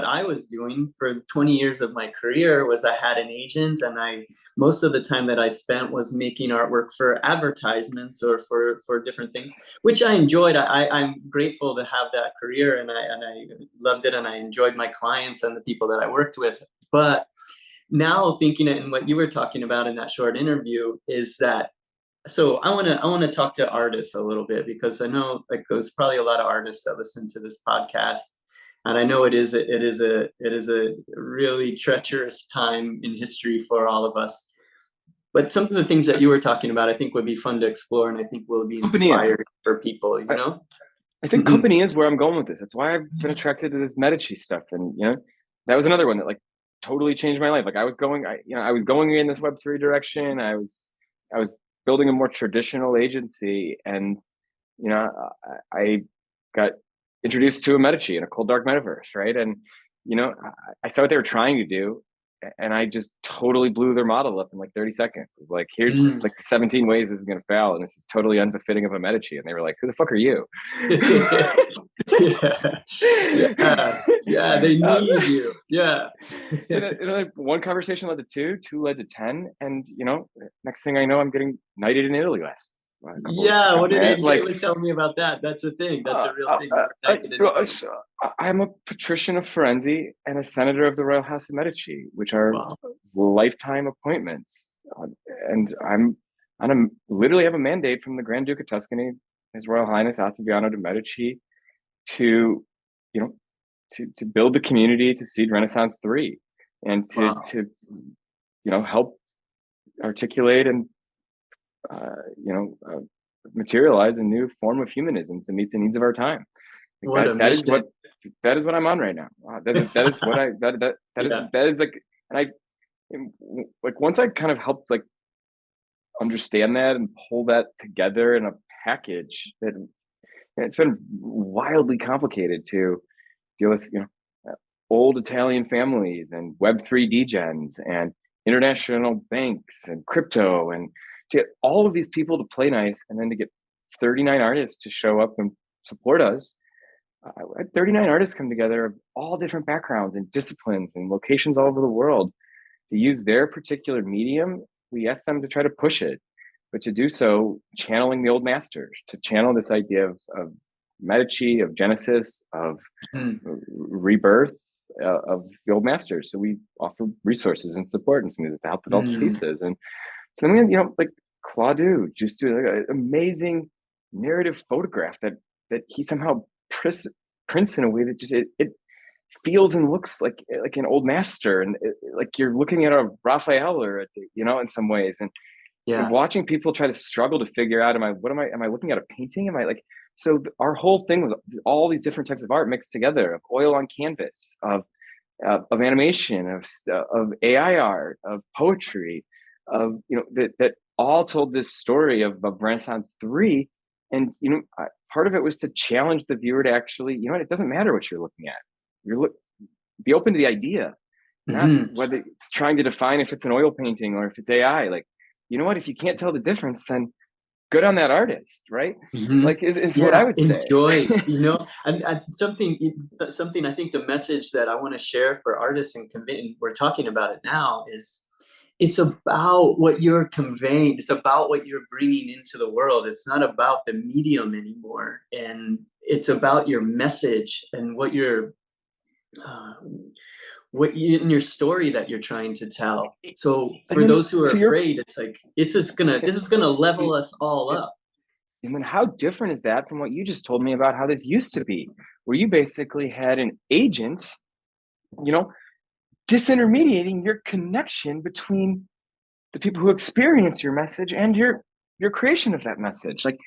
I was doing for 20 years of my career was I had an agent, and most of the time that I spent was making artwork for advertisements or for different things, which I enjoyed. I'm grateful to have that career, and I loved it, and I enjoyed my clients and the people that I worked with. But now thinking it, and what you were talking about in that short interview is that, so I want to talk to artists a little bit, because I know like there's probably a lot of artists that listen to this podcast, and I know it is a really treacherous time in history for all of us. But some of the things that you were talking about, I think would be fun to explore, and I think will be inspiring for people. I think company is where I'm going with this. That's why I've been attracted to this Medici stuff, and that was another one that like totally changed my life. Like I was going in this Web3 direction. I was building a more traditional agency, and I got introduced to a Medici in a cold dark metaverse, right? And I saw what they were trying to do, and I just totally blew their model up in like 30 seconds. It's like, here's like the 17 ways this is going to fail, and this is totally unbefitting of a Medici. And they were like, who the fuck are you? Yeah, they need you. Yeah. Like one conversation led to two led to 10, and next thing I know, I'm getting knighted in Italy last. Yeah, what did AJ was telling me about that? That's a thing. That's a real thing. I'm a patrician of Firenze and a senator of the Royal House of Medici, which are lifetime appointments. And literally have a mandate from the Grand Duke of Tuscany, His Royal Highness Ottaviano de' Medici, to build the community, to seed Renaissance 3, and to help articulate and materialize a new form of humanism to meet the needs of our time. That is what I'm on right now. That is what that is like. And I like, once I kind of helped like understand that and pull that together in a package, that it's been wildly complicated to deal with old Italian families and Web3 degens and international banks and crypto, and to get all of these people to play nice, and then to get 39 artists to show up and support us. 39 artists come together of all different backgrounds and disciplines and locations all over the world to use their particular medium. We ask them to try to push it, but to do so channeling the old masters, to channel this idea of Medici, of Genesis, of rebirth, of the old masters. So we offer resources and support and some music to help develop pieces. And so then we, like Claude just do like an amazing narrative photograph that he somehow prints in a way that just it feels and looks like an old master, and like you're looking at a Raphael or in some ways. And watching people try to struggle to figure out, am I looking at a painting? Am I like, so our whole thing was all these different types of art mixed together, of oil on canvas, of animation, of AI art, of poetry, of that all told this story of Renaissance 3. And part of it was to challenge the viewer to actually, it doesn't matter what you're looking at. Be open to the idea, not whether it's trying to define if it's an oil painting or if it's AI. Like, if you can't tell the difference, then good on that artist, right? Like, it's what I would say. Enjoy, and something I think the message that I want to share for artists, and we're talking about it now, is it's about what you're conveying. It's about what you're bringing into the world. It's not about the medium anymore. And it's about your message and what you're, in your story that you're trying to tell. So for those who are afraid, it's like, this is gonna level us all up. And then how different is that from what you just told me about how this used to be, where you basically had an agent, disintermediating your connection between the people who experience your message and your creation of that message. Like,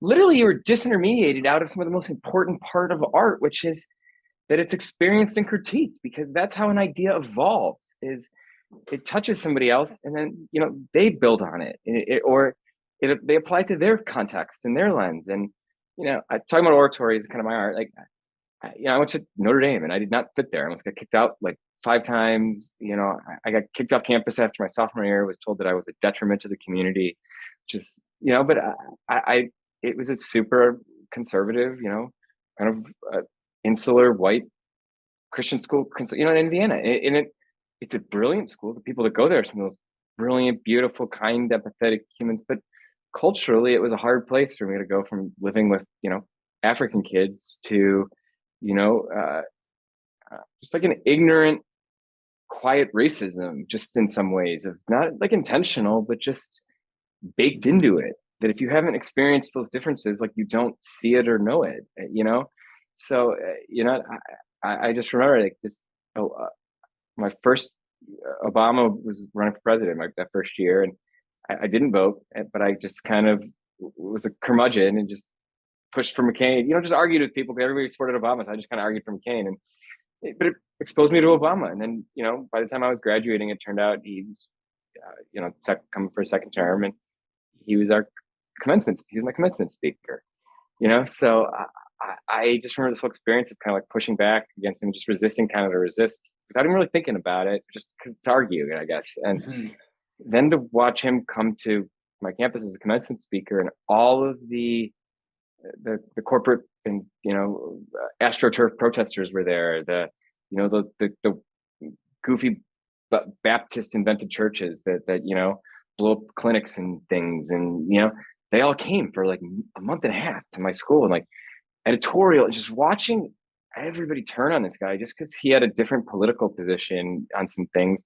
literally, you were disintermediated out of some of the most important part of art, which is that it's experienced and critiqued, because that's how an idea evolves. Is it touches somebody else, and then they build on it, they apply to their context and their lens. And talking about oratory is kind of my art. Like, I went to Notre Dame and I did not fit there. I almost got kicked out like 5 times. I got kicked off campus after my sophomore year. Was told that I was a detriment to the community. Just but it was a super conservative, kind of insular white Christian school, in Indiana. And it's a brilliant school. The people that go there are some of those brilliant, beautiful, kind, empathetic humans. But culturally, it was a hard place for me to go from living with African kids to just like an ignorant, quiet racism, just in some ways, of not like intentional, but just baked into it, that if you haven't experienced those differences, like, you don't see it or know it. So I just remember, like, this my first Obama was running for president that first year, and I didn't vote, but I just kind of was a curmudgeon and just pushed for McCain, just argued with people, because everybody supported Obama. So I just kind of argued for McCain, but it exposed me to Obama. And then, by the time I was graduating, it turned out he was, coming for a second term, and he was my commencement speaker. So I just remember this whole experience of kind of like pushing back against him, just resisting kind of to resist without even really thinking about it, just because it's arguing, I guess. And then to watch him come to my campus as a commencement speaker, and all of the corporate and astroturf protesters were there. The goofy Baptist invented churches that blow up clinics and things, and they all came for like a month and a half to my school, and like editorial, just watching everybody turn on this guy just because he had a different political position on some things,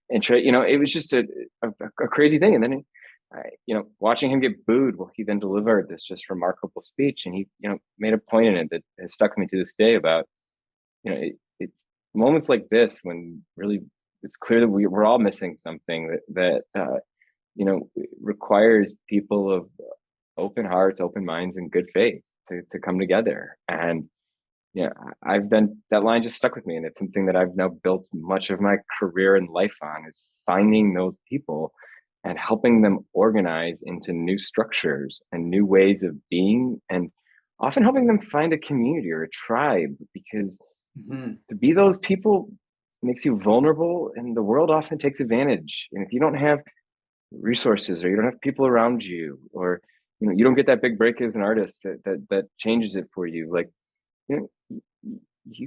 and it was just a crazy thing. And then watching him get booed while he then delivered this just remarkable speech, and he made a point in it that has stuck with me to this day about it moments like this when really it's clear that we're all missing something that requires people of open hearts, open minds, and good faith to come together. And I've been, that line just stuck with me, and it's something that I've now built much of my career and life on, is finding those people and helping them organize into new structures and new ways of being, and often helping them find a community or a tribe, because to be those people makes you vulnerable, and the world often takes advantage. And if you don't have resources, or you don't have people around you, or you don't get that big break as an artist that changes it for you, like you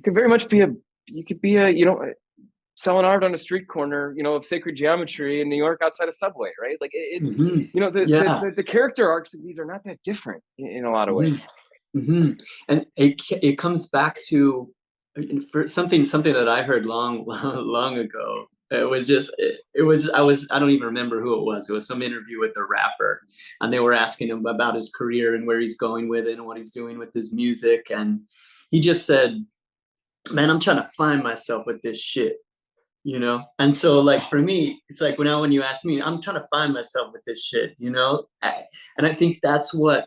could very much be selling art on a street corner, of sacred geometry in New York outside a subway, right? Like the character arcs of these are not that different in a lot of ways. And it comes back to for something that I heard long ago. I don't even remember who it was. It was some interview with a rapper, and they were asking him about his career and where he's going with it and what he's doing with his music. And he just said, man, I'm trying to find myself with this shit, And so like for me, it's like when you ask me, I'm trying to find myself with this shit, And I think that's what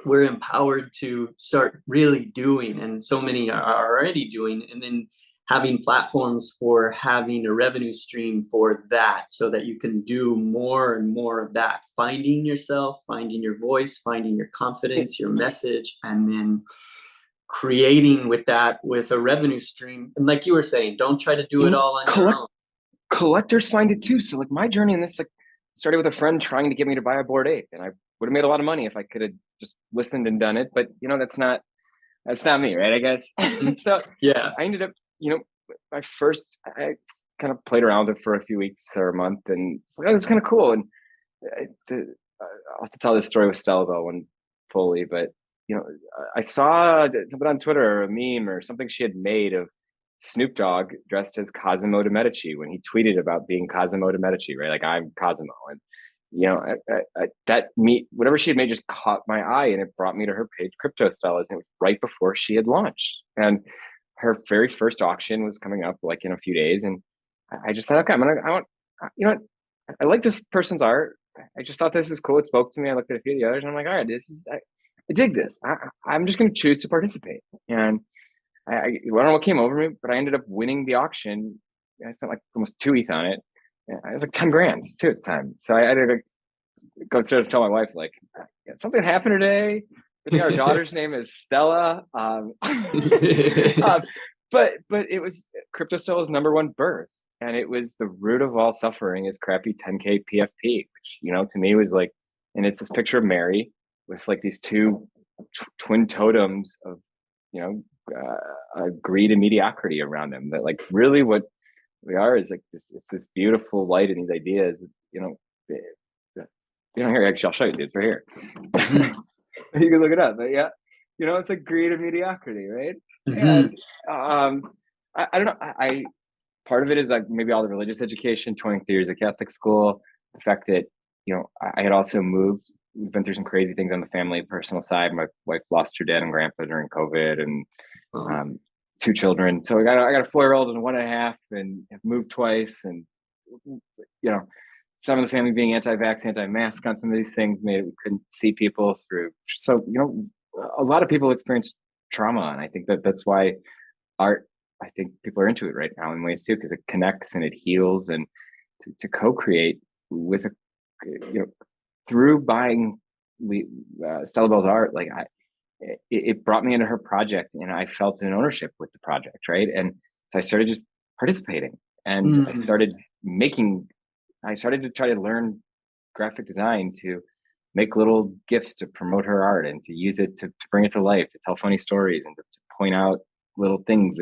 we're empowered to start really doing, and so many are already doing, and then having platforms for having a revenue stream for that, so that you can do more and more of that, finding yourself, finding your voice, finding your confidence, your message, and then creating with a revenue stream. And like you were saying, don't try to do it all on your own. Collectors find it too. So like my journey in this started with a friend trying to get me to buy a Bored Ape, and I would have made a lot of money if I could have just listened and done it. But that's not me, right? I guess. So yeah, I ended up, I kind of played around with it for a few weeks or a month, and it's like, oh, it's kind of cool. And I'll have to tell this story with Stella though, one fully, but I saw something on Twitter, or a meme or something she had made of Snoop Dogg dressed as Cosimo de Medici when he tweeted about being Cosimo de Medici, right? Like, I'm Cosimo. And whatever she had made just caught my eye, and it brought me to her page, Crypto Stellas, and it was right before she had launched. And her very first auction was coming up like in a few days, and I just thought, okay, I like this person's art. I just thought this is cool. It spoke to me. I looked at a few of the others, and I'm like, all right, I dig this. I'm just going to choose to participate. And I don't know what came over me, but I ended up winning the auction. I spent like almost 2 ETH on it. It was like 10 grand too at the time. So I had to go upstairs and tell my wife, like, something happened today. I think our daughter's name is Stella. But it was Crypto Stella's #1 birth. And it was the root of all suffering is crappy 10K PFP, which, to me was like, and it's this picture of Mary with like these two twin totems of, greed and mediocrity around them, that like really what we are is like this, it's this beautiful light and these ideas, here, actually, I'll show you, dude, it's right here. You can look it up, but yeah, it's like greed and mediocrity, right? And I don't know, part of it is like maybe all the religious education, 23 years of Catholic school, the fact that, I had also moved. We've been through some crazy things on the family personal side. My wife lost her dad and grandpa during COVID, and 2 children. So I got a 4-year-old and a 1.5, and have moved twice. And some of the family being anti-vax, anti-mask on some of these things made it we couldn't see people through. So a lot of people experience trauma, and I think that's why art. I think people are into it right now in ways too, because it connects and it heals, and to co-create with through buying Stella Bell's art, like it brought me into her project, and I felt an ownership with the project, right? And so I started just participating, and I started to try to learn graphic design, to make little gifts to promote her art and to use it to bring it to life, to tell funny stories and to point out little things.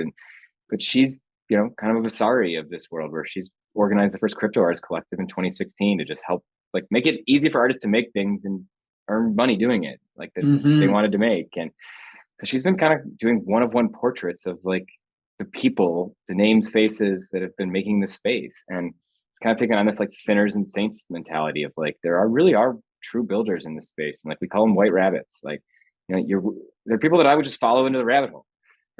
But she's, kind of a vasari of this world, where she's organized the first crypto artists collective in 2016 to just help like make it easy for artists to make things and earn money doing it, like that they wanted to make. And so she's been kind of doing one-of-one portraits of like the people, the names, faces that have been making this space. And it's kind of taken on this like sinners and saints mentality of like, there are true builders in this space. And like, we call them white rabbits. Like, they're people that I would just follow into the rabbit hole.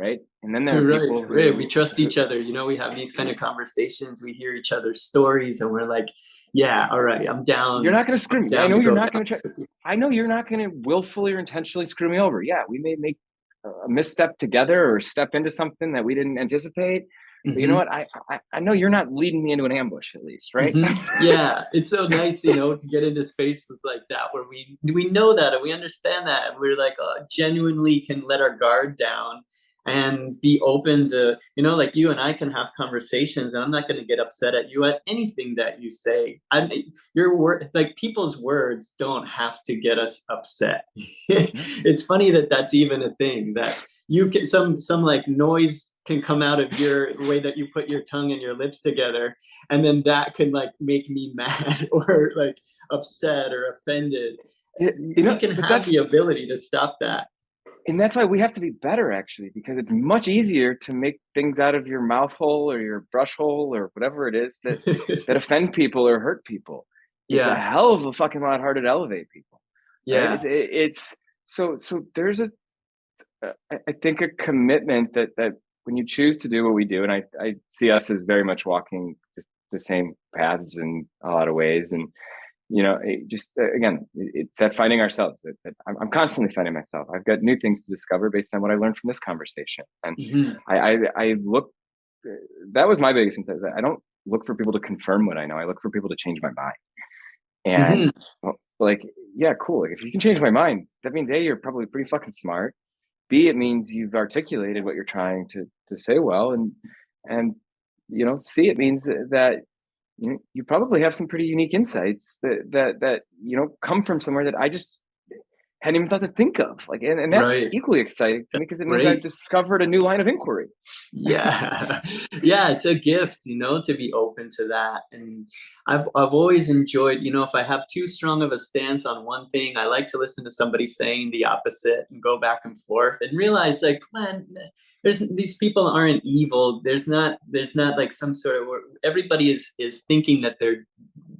Right. And then there are people who, we trust each other. We have these kind of conversations, we hear each other's stories, and we're like, yeah, all right, I'm down. You're not going to screw me. I know you're not going to try. I know you're not going to willfully or intentionally screw me over. Yeah, we may make a misstep together or step into something that we didn't anticipate. But you know what? I know you're not leading me into an ambush, at least, right? Yeah, it's so nice, to get into spaces like that where we know that and we understand that, and we're like, genuinely can let our guard down and be open to, like you and I can have conversations, and I'm not going to get upset at you at anything that you say. Your word, like people's words don't have to get us upset. It's funny that that's even a thing, that you can, some like noise can come out of your way that you put your tongue and your lips together, and then that can like make me mad or like upset or offended. We can have the ability to stop that. And that's why we have to be better, actually, because it's much easier to make things out of your mouth hole or your brush hole or whatever it is that offend people or hurt people. It's a hell of a fucking lot harder to elevate people. Yeah. Right? It's so there's I think a commitment that when you choose to do what we do, and I see us as very much walking the same paths in a lot of ways. And it's that finding ourselves. I'm constantly finding myself. I've got new things to discover based on what I learned from this conversation. And I look, that was my biggest insight. I don't look for people to confirm what I know. I look for people to change my mind. And yeah, cool. Like, if you can change my mind, that means A, you're probably pretty fucking smart. B, it means you've articulated what you're trying to say well. And C, it means that you probably have some pretty unique insights that come from somewhere that I just hadn't even thought to think of. Like, and that's equally exciting to me, because it means I've discovered a new line of inquiry. Yeah, it's a gift, to be open to that. And I've always enjoyed, if I have too strong of a stance on one thing, I like to listen to somebody saying the opposite and go back and forth and realize, like, man, these people aren't evil. There's not like some sort of, everybody is thinking that they're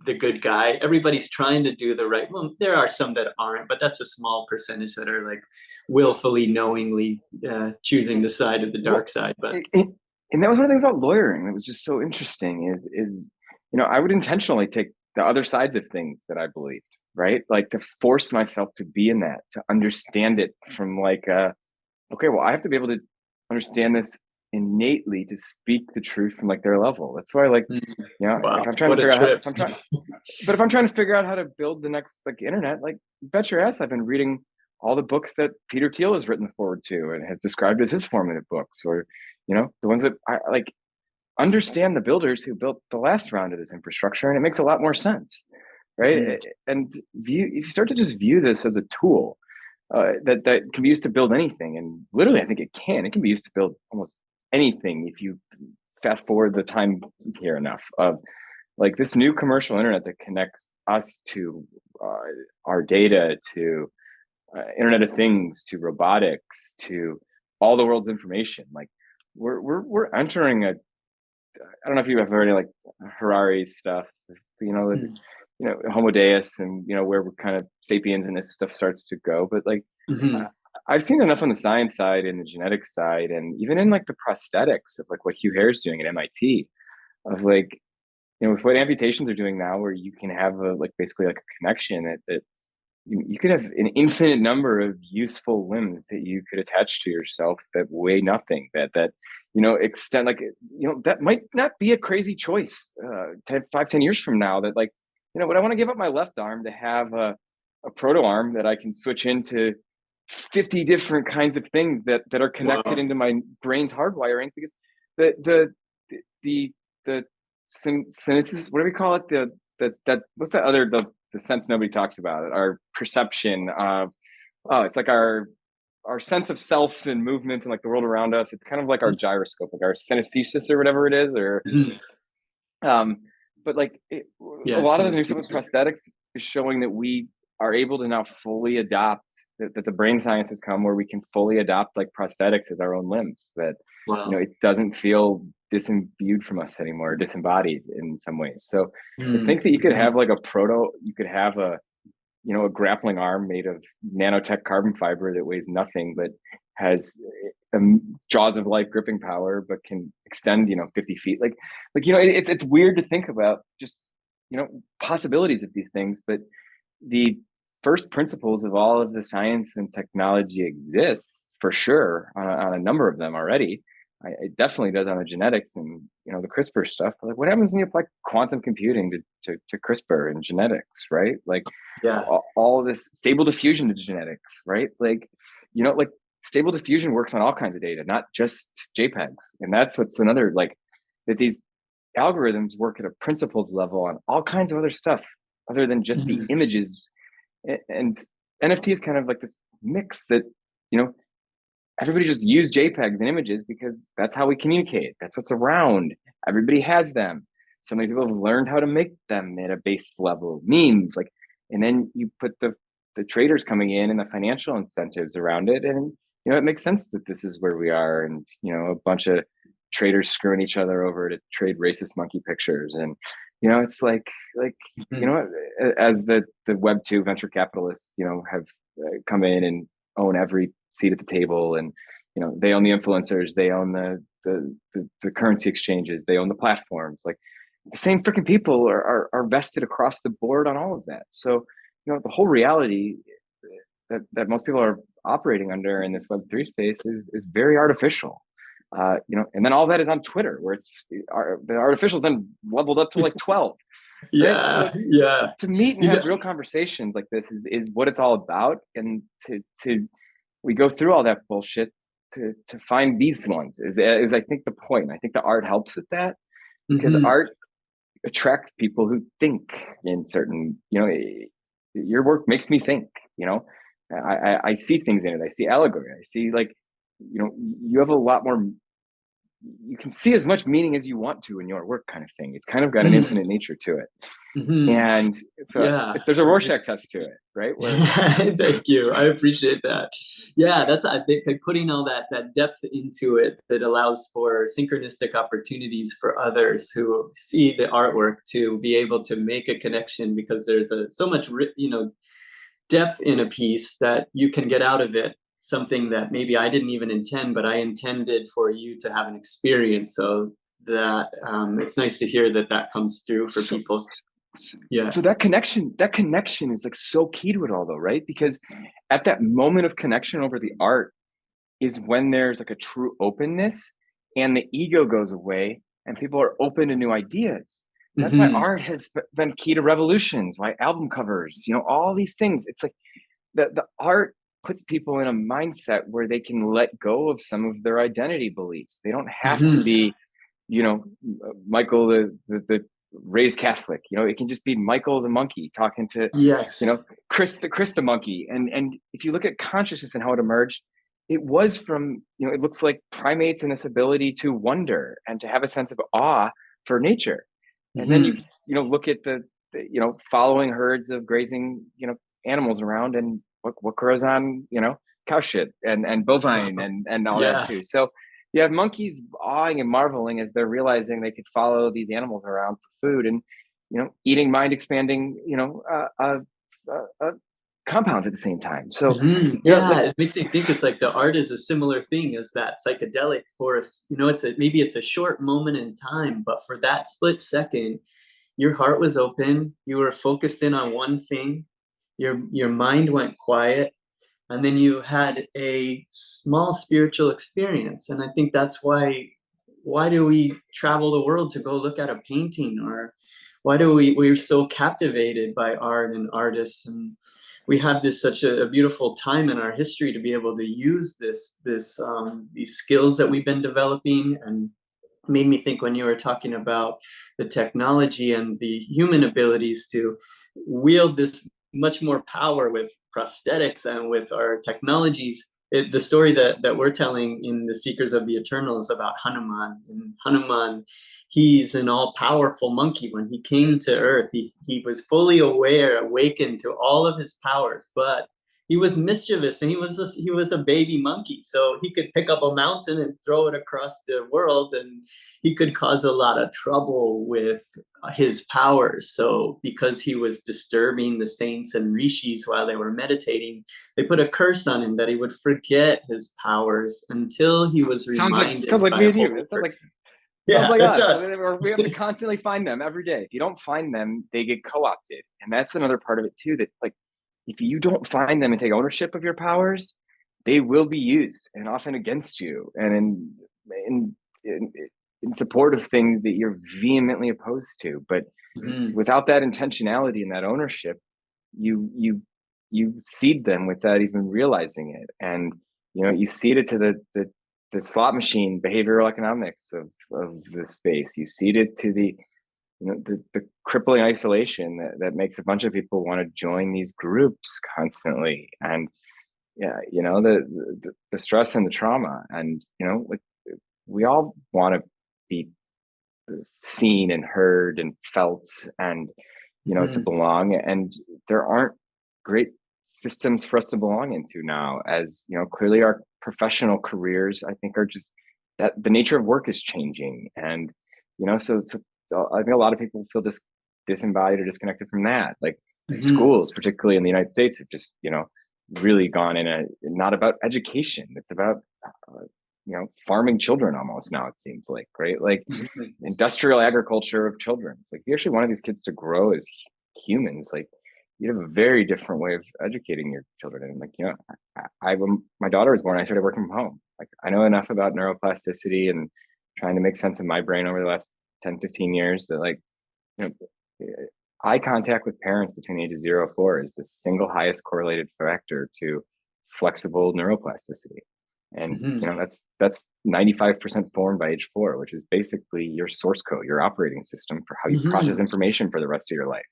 the good guy. Everybody's trying to do the right. Well, there are some that aren't, but that's a small percentage that are like willfully, knowingly choosing the side of the dark side. But and that was one of the things about lawyering that was just so interesting is I would intentionally take the other sides of things that I believed, right? Like, to force myself to be in that, to understand it from like, okay, well, I have to be able to understand this innately to speak the truth from like their level. That's why, like, wow, if I'm trying to figure out if I'm trying to figure out how to build the next like internet, like, bet your ass I've been reading all the books that Peter Thiel has written forward to and has described as his formative books, or the ones that I like, understand the builders who built the last round of this infrastructure, and it makes a lot more sense, right? And if you start to just view this as a tool that can be used to build anything, and literally I think it can be used to build almost anything if you fast forward the time here enough, of like this new commercial internet that connects us to our data, to Internet of Things, to robotics, to all the world's information. Like, we're entering I don't know if you have heard of like Harari's stuff, Homo Deus, and where we're kind of sapiens and this stuff starts to go. But like, I've seen enough on the science side and the genetics side, and even in like the prosthetics of like what Hugh Hare's doing at MIT, of like, with what amputations are doing now, where you can have basically like a connection that you could have an infinite number of useful limbs that you could attach to yourself that weigh nothing, that extend, like, that might not be a crazy choice 5-10 years from now, that like, would I want to give up my left arm to have a proto arm that I can switch into 50 different kinds of things that are connected Wow. into my brain's hardwiring, because the synthesis, what do we call it? That what's that other, the sense nobody talks about it, our perception of, oh, it's like our sense of self and movement and like the world around us. It's kind of like our gyroscope, like our synesthesis or whatever it is, or Mhm. um, but like a Yeah, lot of the new stuff with synesthesia. prosthetics is showing that we are able to now fully adopt, that the brain science has come where we can fully adopt like prosthetics as our own limbs, that Wow. it doesn't feel disimbued from us anymore, disembodied in some ways. So to Mm. think that you could have like you could have a grappling arm made of nanotech carbon fiber that weighs nothing but has jaws of life gripping power, but can extend 50 feet, it's weird to think about just possibilities of these things. But the first principles of all of the science and technology exists for sure on a number of them already. It definitely does on the genetics and the CRISPR stuff. But like, what happens when you apply quantum computing to CRISPR and genetics, right? Like Yeah. all of this stable diffusion to genetics, right? Like stable diffusion works on all kinds of data, not just JPEGs. And that's what's another, like, that these algorithms work at a principles level on all kinds of other stuff other than just the Mhm. images. And NFT is kind of like this mix that everybody just use JPEGs and images because that's how we communicate. That's what's around. Everybody has them. So many people have learned how to make them at a base level, memes, like, and then you put the traders coming in and the financial incentives around it, and it makes sense that this is where we are. And a bunch of traders screwing each other over to trade racist monkey pictures, and it's like Mhm. as the Web2 venture capitalists have come in and own every seat at the table, and they own the influencers, they own the currency exchanges, they own the platforms. Like, the same freaking people are vested across the board on all of that. So the whole reality that most people are operating under in this Web3 space is very artificial. And then all that is on Twitter, where the artificial then leveled up to like 12, right? So Yeah. Yeah. to meet and You know, have real conversations like this is what it's all about. And to we go through all that bullshit to find these ones is I think the point. I think the art helps with that, because mhm. art attracts people who think in certain, your work makes me think, I see things in it. I see allegory. I see, like, you have a lot more, you can see as much meaning as you want to in your work, kind of thing. It's kind of got an Mhm. infinite nature to it. Mhm. And so Yeah. there's a Rorschach test to it, right? Where Thank you. I appreciate that. Yeah, that's, I think, like putting all that depth into it that allows for synchronistic opportunities for others who see the artwork to be able to make a connection, because there's so much depth in a piece that you can get out of it something that maybe I didn't even intend, but I intended for you to have an experience. So that it's nice to hear that comes through for so people. so Yeah. so that connection is like so key to it all, though, right? Because at that moment of connection over the art is when there's like a true openness, and the ego goes away and people are open to new ideas. That's why Hmm. art has been key to revolutions, why album covers, all these things. It's like the art puts people in a mindset where they can let go of some of their identity beliefs. They don't have to Hmm. be, Michael the raised Catholic. It can just be Michael the monkey talking to, Yes. Chris the monkey. And if you look at consciousness and how it emerged, it was from, it looks like primates and this ability to wonder and to have a sense of awe for nature. And then Hmm. look at the following herds of grazing, animals around, and what grows on, cow shit and bovine and all that Yeah. too. So you have monkeys awing and marveling as they're realizing they could follow these animals around for food, and eating mind expanding, compounds at the same time. So Mhm. like, Yeah, it makes me think it's like the art is a similar thing as that psychedelic force. Maybe it's a short moment in time, but for that split second, your heart was open, you were focused in on one thing, your mind went quiet, and then you had a small spiritual experience. And I think that's why do we travel the world to go look at a painting, or why do we're so captivated by art and artists? And we had this such a beautiful time in our history to be able to use these skills that we've been developing. And made me think when you were talking about the technology and the human abilities to wield this much more power with prosthetics and with our technologies. The story that we're telling in The Seekers of the Eternal is about Hanuman. And Hanuman, he's an all-powerful monkey. When he came to Earth, he was fully aware, awakened to all of his powers, but he was mischievous, and he was a baby monkey, so he could pick up a mountain and throw it across the world, and he could cause a lot of trouble with his powers. So because he was disturbing the saints and rishis while they were meditating, they put a curse on him that he would forget his powers until he was reminded. Sounds like by me a and you. holy It sounds like person. Yeah, us. us. We have to constantly find them every day. If you don't find them, they get co-opted, and that's another part of it too. That like, if you don't find them and take ownership of your powers, they will be used, and often against you, and in support of things that you're vehemently opposed to. But without that intentionality and that ownership, you seed them without even realizing it. And you seed it to the slot machine behavioral economics of the space. You seed it to the crippling isolation that makes a bunch of people want to join these groups constantly. And the stress and the trauma, and like, we all want to be seen and heard and felt, and to belong. And there aren't great systems for us to belong into now, as clearly our professional careers, I think, are just that the nature of work is changing. And so I think a lot of people feel disembodied or disconnected from that. Like schools, particularly in the United States, have just really gone not about education. It's about farming children almost now, it seems like, right? Like industrial agriculture of children. It's like, if you actually wanted these kids to grow as humans, like, you have a very different way of educating your children. And like, when my daughter was born, I started working from home. Like, I know enough about neuroplasticity and trying to make sense of my brain over the last 10, 15 years that, like, eye contact with parents between ages 0 and 4 is the single highest correlated factor to flexible neuroplasticity. And that's 95% formed by age 4, which is basically your source code, your operating system for how you process information for the rest of your life.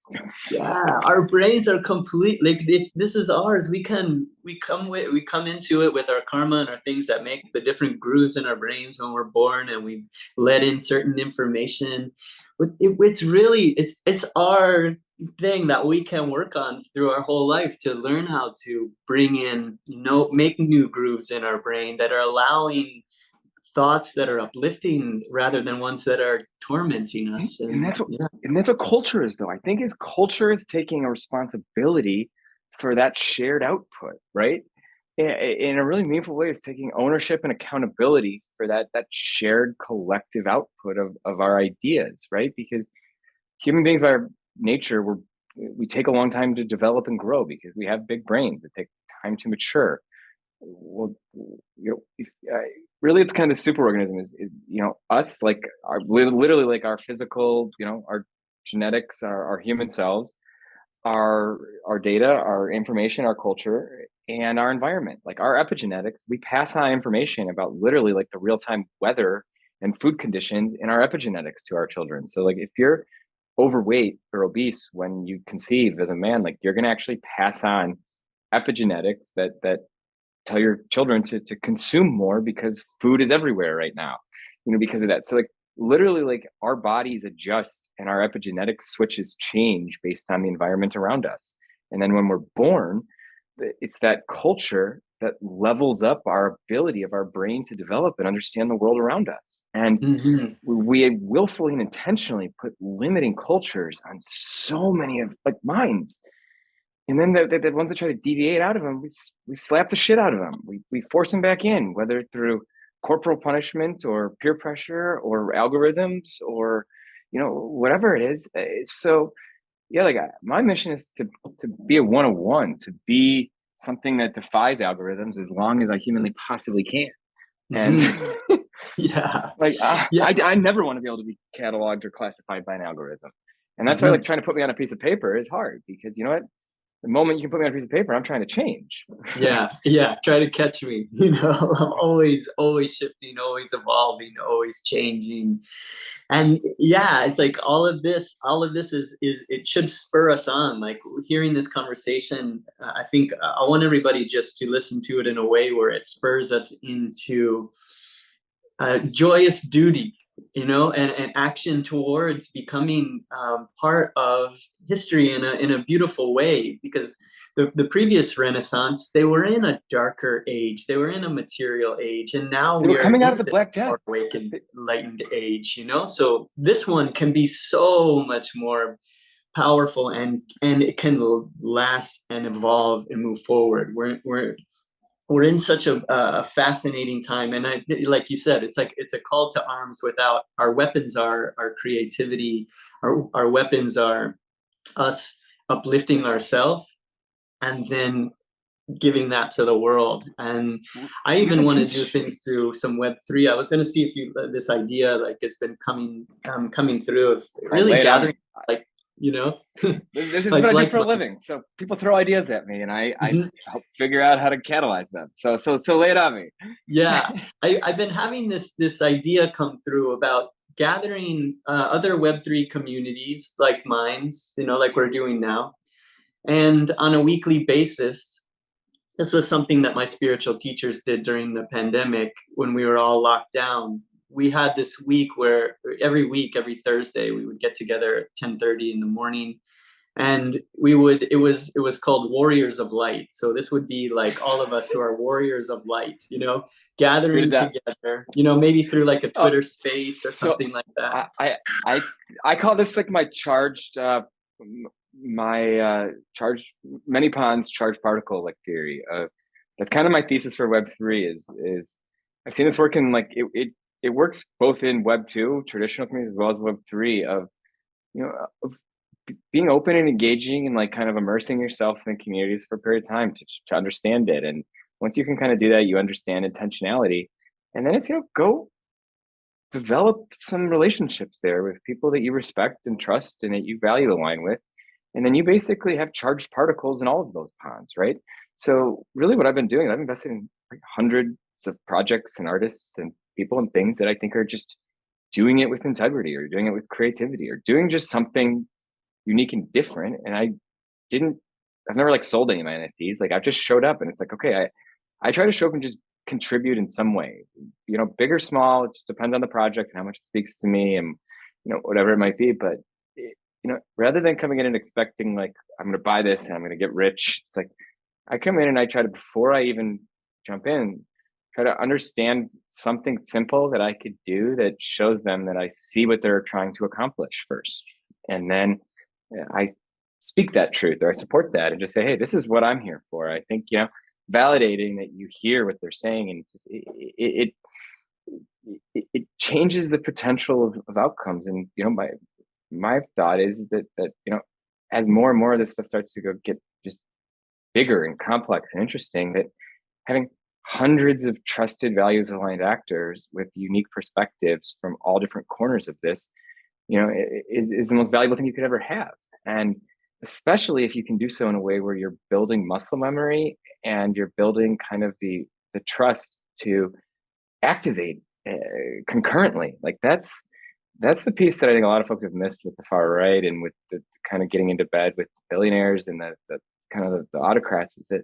Yeah, our brains are complete. Like, this is ours. We come into it with our karma and our things that make the different grooves in our brains when we're born, and we let in certain information. It's our thing that we can work on through our whole life to learn how to bring in, make new grooves in our brain that are allowing thoughts that are uplifting rather than ones that are tormenting us. And that's what culture is, though. I think culture is taking a responsibility for that shared output, right? In a really meaningful way, it's taking ownership and accountability for that shared collective output of our ideas, right? Because human beings, by our nature, we take a long time to develop and grow because we have big brains that take time to mature. Well, really, it's kind of the superorganism is us, like literally like our physical, our genetics, our human selves, our data, our information, our culture, and our environment. Like our epigenetics, we pass on information about literally like the real-time weather and food conditions in our epigenetics to our children. So like, if you're overweight or obese when you conceive as a man, like, you're going to actually pass on epigenetics that tell your children to consume more because food is everywhere right now, because of that. So like, literally, like, our bodies adjust and our epigenetic switches change based on the environment around us. And then when we're born, it's that culture that levels up our ability of our brain to develop and understand the world around us. And we willfully and intentionally put limiting cultures on so many of like minds. And then the ones that try to deviate out of them, we slap the shit out of them. We force them back in, whether through corporal punishment or peer pressure or algorithms or, whatever it is. So yeah, like, my mission is to be a 101, to be something that defies algorithms as long as I humanly possibly can. And I never want to be able to be cataloged or classified by an algorithm. And that's why, like, trying to put me on a piece of paper is hard, because you know what? the moment you can put me on a piece of paper, I'm trying to change. Yeah, try to catch me. I'm always shifting, always evolving, always changing. And yeah, it's like all of this is it should spur us on. Like hearing this conversation, I think I want everybody just to listen to it in a way where it spurs us into joyous duty, and action towards becoming part of history in a beautiful way. Because the previous Renaissance, they were in a darker age, they were in a material age, and now They we were are coming out in of the this Black Death. more awakened, enlightened age. So this one can be so much more powerful, and it can last and evolve and move forward. We're in such a fascinating time, and like you said, it's a call to arms. Without our weapons, our creativity, our weapons are us uplifting ourselves and then giving that to the world. And I We have even to want to do teach. things through some Web3. I was going to see if you this idea, like, it's been coming through of really Lay it on me. gathering, like, you know This is like what I do for a minds. living. So people throw ideas at me, and I Mhm. help figure out how to catalyze them. So lay it on me. Yeah, I've been having this idea come through about gathering other Web3 communities like minds, like we're doing now, and on a weekly basis. This was something that my spiritual teachers did during the pandemic when we were all locked down. We had this week where every week, every Thursday, we would get together at 10:30 in the morning, and it was called Warriors of Light. So this would be like all of us who are warriors of light, gathering That. together, maybe through like a Oh, Twitter space or so something like that. I call this like my charged charged many ponds charged particle like theory. That's kind of my thesis for Web3 is I've seen this work in like it works both in Web2 traditional communities as well as Web3 of of being open and engaging and like kind of immersing yourself in communities for a period of time to understand it. And once you can kind of do that, you understand intentionality, and then it's go develop some relationships there with people that you respect and trust and that you value align with. And then you basically have charged particles in all of those ponds, right? So really what I've been doing, I've invested in like hundreds of projects and artists and people and things that I think are just doing it with integrity or doing it with creativity or doing just something unique and different. And I've never like sold any of my NFTs. Like I've just showed up, and it's like, okay, I try to show up and just contribute in some way, big or small. It just depends on the project and how much it speaks to me and, whatever it might be. But, rather than coming in and expecting like, I'm going to buy this and I'm going to get rich. It's like, I come in and I try to, before I even jump in, try to understand something simple that I could do that shows them that I see what they're trying to accomplish first. And then I speak that truth or I support that and just say, hey, this is what I'm here for. I think, validating that you hear what they're saying, and just, it changes the potential of outcomes. And my thought is that as more and more of this stuff starts to get just bigger and complex and interesting, that having hundreds of trusted values aligned actors with unique perspectives from all different corners of this is the most valuable thing you could ever have. And especially if you can do so in a way where you're building muscle memory and you're building kind of the trust to activate concurrently. Like that's the piece that I think a lot of folks have missed with the far right and with the kind of getting into bed with billionaires and the kind of the autocrats, is that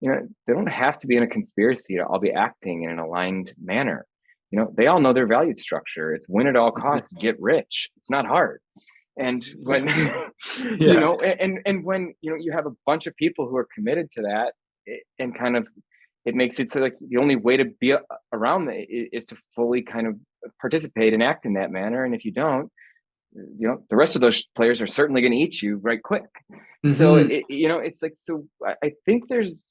they don't have to be in a conspiracy to all be acting in an aligned manner. They all know their value structure. It's win at all costs, get rich. It's not hard. And when and when you have a bunch of people who are committed to that, and kind of it makes it so like the only way to be around it is to fully kind of participate and act in that manner. And if you don't, the rest of those players are certainly going to eat you right quick. So it's like, so I think there's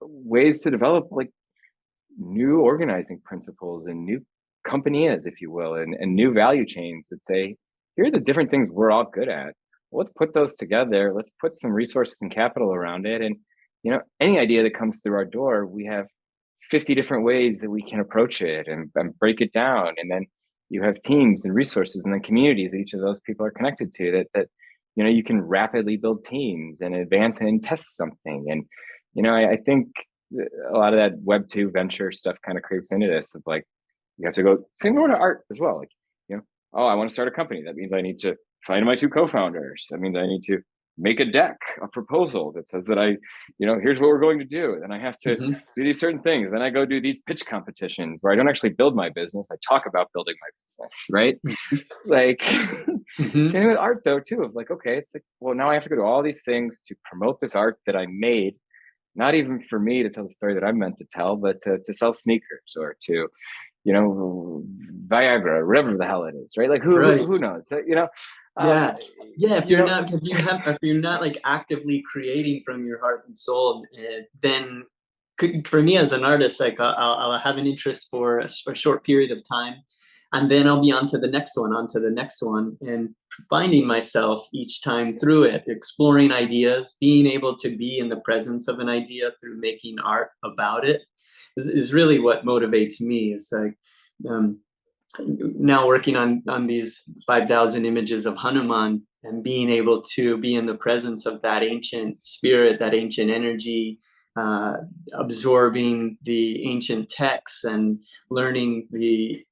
ways to develop like new organizing principles and new companies, if you will, and new value chains that say, here are the different things we're all good at. Let's put those together. Let's put some resources and capital around it. And, any idea that comes through our door, we have 50 different ways that we can approach it and break it down. And then you have teams and resources and then communities that each of those people are connected to that you can rapidly build teams and advance and test something. And, I think a lot of that Web2 venture stuff kind of creeps into this of like, you have to go, same to art as well. Like, oh, I want to start a company. That means I need to find my 2 co-founders. That means I need to make a deck, a proposal that says that here's what we're going to do. Then I have to do these certain things. Then I go do these pitch competitions where I don't actually build my business. I talk about building my business, right? Like, same with art though, too, of like, okay, it's like, well, now I have to go to all these things to promote this art that I made, not even for me to tell the story that I'm meant to tell, but to sell sneakers or to, Viagra, whatever the hell it is, right? Like who knows, yeah. If you're not like actively creating from your heart and soul, then for me as an artist, like I'll have an interest for a short period of time, and then I'll be on to the next one, and finding myself each time through it, exploring ideas, being able to be in the presence of an idea through making art about it is really what motivates me. It's like now working on these 5,000 images of Hanuman and being able to be in the presence of that ancient spirit, that ancient energy, absorbing the ancient texts and learning the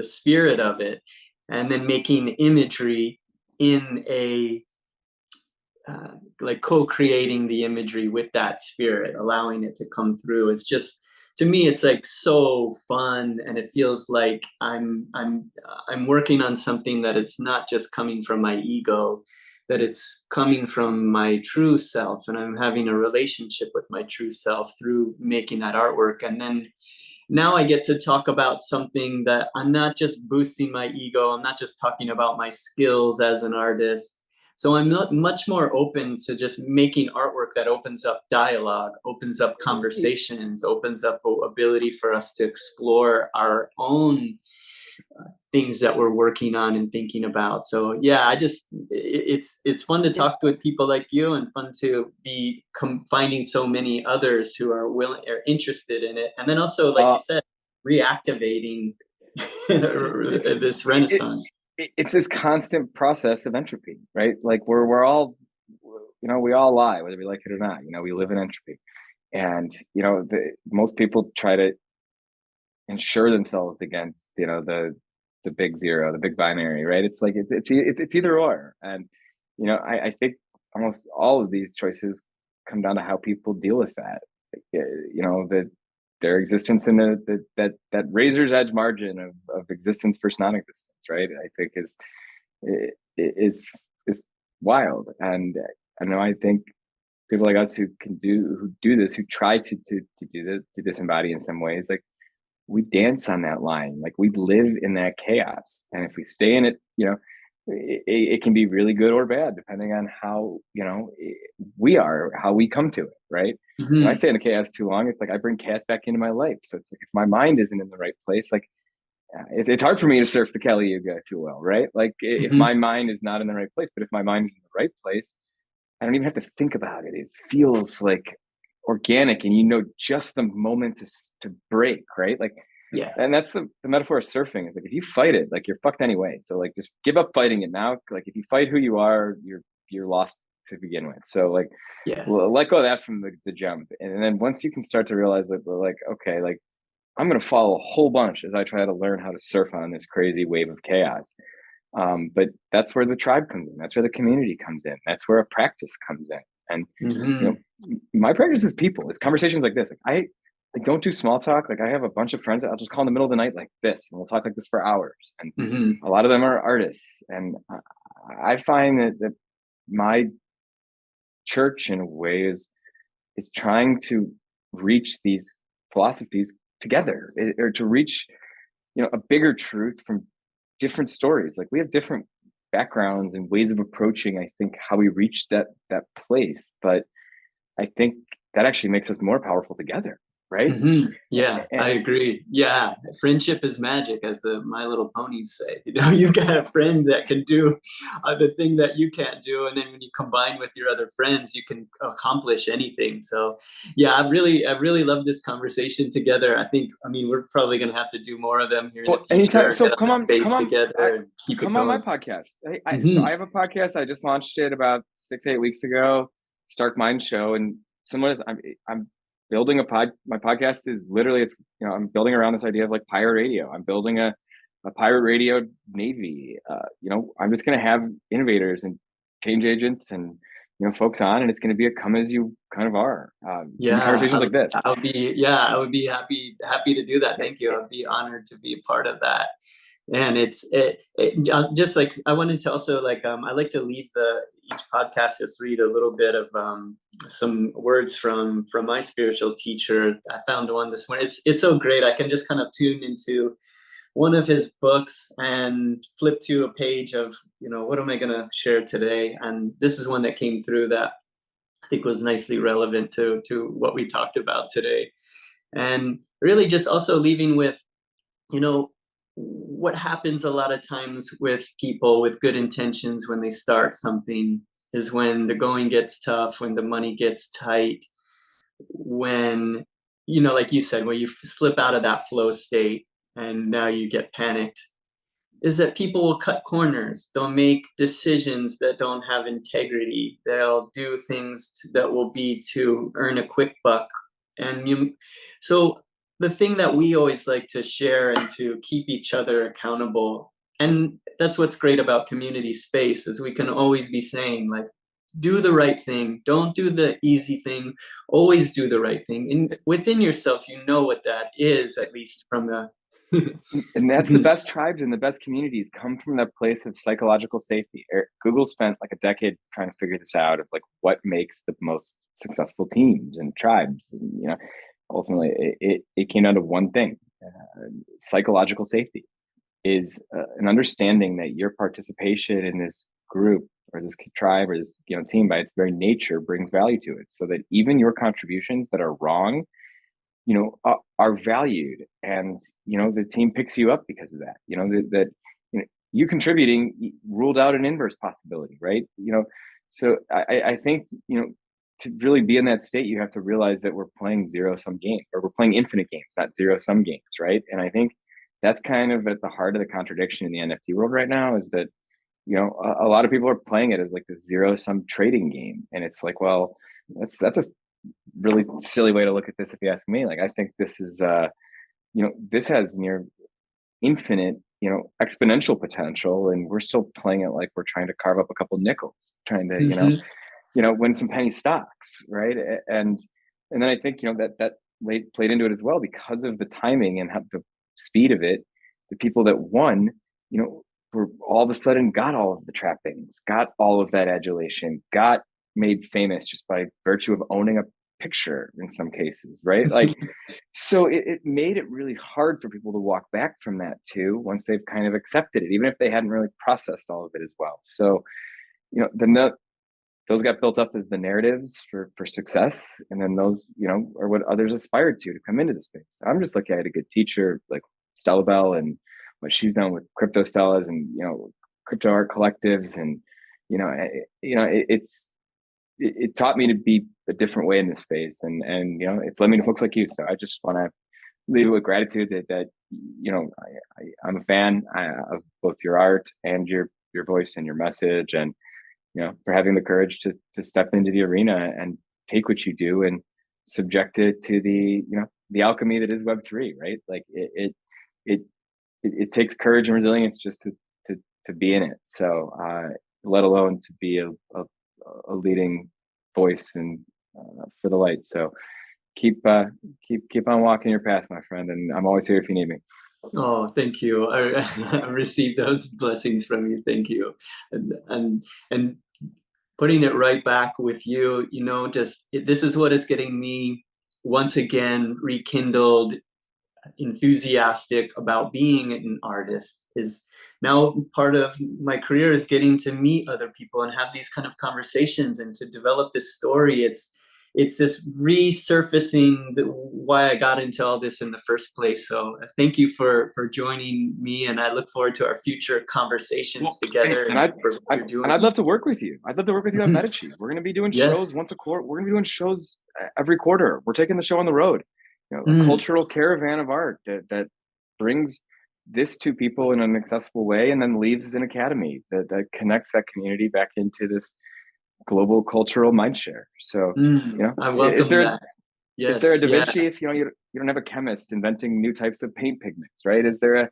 spirit of it, and then making imagery in a like co-creating the imagery with that spirit, allowing it to come through. It's just, to me, it's like so fun, and it feels like I'm working on something that it's not just coming from my ego, that it's coming from my true self, and I'm having a relationship with my true self through making that artwork. And then now I get to talk about something that I'm not just boosting my ego, I'm not just talking about my skills as an artist. So I'm not much more open to just making artwork that opens up dialogue, opens up conversations, opens up ability for us to explore our own things that we're working on and thinking about. So yeah, it's fun to talk with people like you, and fun to be finding so many others who are interested in it. And then also, like you said, reactivating this renaissance. It's this constant process of entropy, right? Like we're all, we all lie, whether we like it or not. We live in entropy, and most people try to insure themselves against the big zero, the big binary, right? It's like it's either or, and I think almost all of these choices come down to how people deal with that. Their existence in that razor's edge margin of existence versus non-existence, right? I think is wild. And I think people like us who do this, who try to do disembody in some ways, like we dance on that line, like we live in that chaos. And if we stay in it, it can be really good or bad, depending on how, how we come to it, right? When I stay in the chaos too long, it's like I bring chaos back into my life. So it's like if my mind isn't in the right place, like it's hard for me to surf the Kali Yuga, if you will, right? Like if my mind is not in the right place, but if my mind is in the right place, I don't even have to think about it. It feels like organic, and just the moment to break, right? Like, yeah. And that's the metaphor of surfing. Is like if you fight it, like you're fucked anyway. So like just give up fighting it now. Like if you fight who you are, you're lost to begin with. So like, let go of that from the jump. And then once you can start to realize that, like, okay, like I'm gonna fall a whole bunch as I try to learn how to surf on this crazy wave of chaos. But that's where the tribe comes in. That's where the community comes in. That's where a practice comes in. And my practice is people. It's conversations like this. Like I don't do small talk. Like I have a bunch of friends that I'll just call in the middle of the night like this, and we'll talk like this for hours. And a lot of them are artists. And I find that my church, in a way, is trying to reach these philosophies together, or to reach a bigger truth from different stories. Like we have different backgrounds and ways of approaching, I think, how we reach that place. But I think that actually makes us more powerful together. right? Yeah, I And agree. Yeah, friendship is magic, as the My Little Ponies say. You know, you've got a friend that can do the thing that you can't do, and then when you combine with your other friends, you can accomplish anything. So, yeah, I really love this conversation together. I mean, we're probably going to have to do more of them here in the well, anytime. future. So Get on the space I, together and keep it come on my going. podcast. So Hmm. I have a podcast. I just launched it about 6, 8 weeks ago. Stark Mind Show, and someone is I'm building my podcast is literally, it's, I'm building around this idea of like pirate radio. I'm building a pirate radio navy. I'm just going to have innovators and change agents and folks on, and it's going to be a come as you kind of are, in Yeah, conversations like this. I would be happy to do that. Thank you. I'd be honored to be a part of that. And just like I wanted to also I like to leave each podcast, just read a little bit of some words from my spiritual teacher. I found one this morning. It's so great. I can just kind of tune into one of his books and flip to a page of, what am I going to share today? And this is one that came through that I think was nicely relevant to what we talked about today. And really just also leaving with, what happens a lot of times with people with good intentions when they start something is when the going gets tough, when the money gets tight, when, like you said, when you slip out of that flow state and now you get panicked, is that people will cut corners. They'll make decisions that don't have integrity. They'll do things that will be to earn a quick buck. So the thing that we always like to share and to keep each other accountable, and that's what's great about community space, is we can always be saying like, do the right thing. Don't do the easy thing. Always do the right thing. And within yourself, you know what that is, at least from the And that's the best tribes and the best communities come from that place of psychological safety. Google spent like a decade trying to figure this out, of like what makes the most successful teams and tribes. And, ultimately it came down to one thing: psychological safety is an understanding that your participation in this group or this tribe or this team, by its very nature, brings value to it, so that even your contributions that are wrong are valued, and the team picks you up because of that. You contributing ruled out an inverse possibility, right? So I think to really be in that state, you have to realize that we're playing zero-sum games, or we're playing infinite games, not zero-sum games, right? And I think that's kind of at the heart of the contradiction in the NFT world right now, is that a lot of people are playing it as like this zero-sum trading game, and it's like, well, that's a really silly way to look at this, if you ask me. Like, I think this is this has near infinite exponential potential, and we're still playing it like we're trying to carve up a couple nickels, trying to win some penny stocks, right? And then I think that played into it as well, because of the timing and the speed of it. The people that won were all of a sudden got all of the trappings, got all of that adulation, got made famous just by virtue of owning a picture in some cases, right? Like, so it made it really hard for people to walk back from that too, once they've kind of accepted it, even if they hadn't really processed all of it as well. So those got built up as the narratives for success, and then those are what others aspired to come into the space. I'm just lucky I had a good teacher like Stella Bell, and what she's done with Crypto Stellas and crypto art collectives, and it taught me to be a different way in this space, and it's led me to folks like you. So I just want to leave it with gratitude that I'm a fan of both your art and your voice and your message, and for having the courage to step into the arena and take what you do and subject it to the alchemy that is Web3, right? Like it takes courage and resilience just to be in it. So let alone to be a leading voice and for the light. So keep on walking your path, my friend, and I'm always here if you need me. Oh, thank you. I received those blessings from you. Thank you. And putting it right back with you, this is what is getting me once again rekindled, enthusiastic about being an artist. Is now part of my career is getting to meet other people and have these kind of conversations and to develop this story. it's this resurfacing why I got into all this in the first place. So thank you for joining me, and I look forward to our future conversations together. And I'd love to work with you. I'd love to work with you at Medici. We're going to be doing shows once a quarter. We're going to be doing shows every quarter. We're taking the show on the road. You know, a cultural caravan of art that brings this to people in an accessible way, and then leaves an academy that connects that community back into this global cultural mindshare. So, you know, I welcome that. Yes, is there a Da Vinci if you don't have a chemist inventing new types of paint pigments, right? Is there a,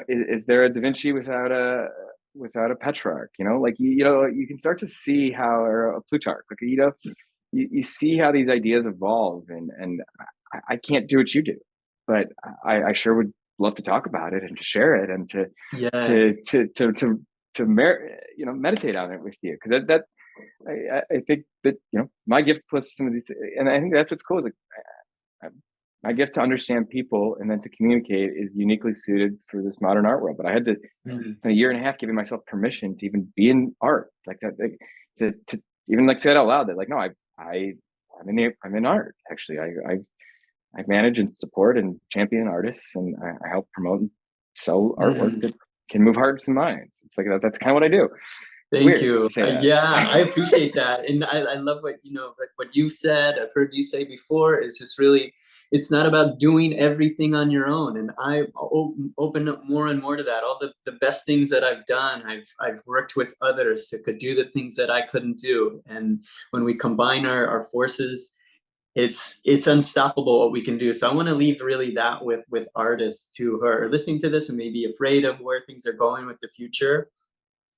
is there a Da Vinci without a Petrarch? You know, like you can start to see how, or a Plutarch, like you see how these ideas evolve, and I can't do what you do, but I sure would love to talk about it and to share it and to meditate on it with you, because that I think that my gift plus some of these, and I think that's what's cool, is like my gift to understand people and then to communicate is uniquely suited for this modern art world. But I had to a year and a half giving myself permission to even be in art like that, like, to even like say it out loud that like, no, I'm in art. Actually, I manage and support and champion artists, and I help promote and sell artwork that can move hearts and minds. It's like that's kind of what I do. Thank you. Yeah, I appreciate that, and I love what like what you said. I've heard you say before. Is just really, it's not about doing everything on your own, and I open up more and more to that. All the best things that I've done, I've worked with others that could do the things that I couldn't do, and when we combine our forces, it's unstoppable what we can do. So I want to leave really that with artists who are listening to this and maybe afraid of where things are going with the future.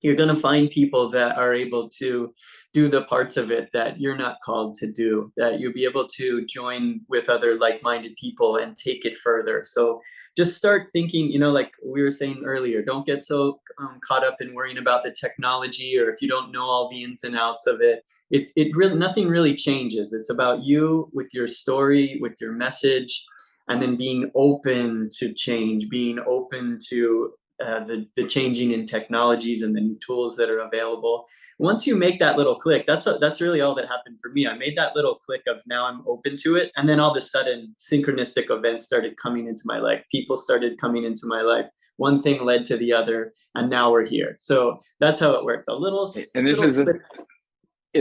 You're going to find people that are able to do the parts of it that you're not called to do, that you'll be able to join with other like-minded people and take it further. So just start thinking, like we were saying earlier, don't get so caught up in worrying about the technology, or if you don't know all the ins and outs of it. It really, nothing really changes. It's about you with your story, with your message, and then being open to change, being open to the changing in technologies and the new tools that are available. Once you make that little click, that's really all that happened for me. I made that little click of now I'm open to it, and then all of a sudden synchronistic events started coming into my life. People started coming into my life. One thing led to the other, and now we're here. So that's how it works. And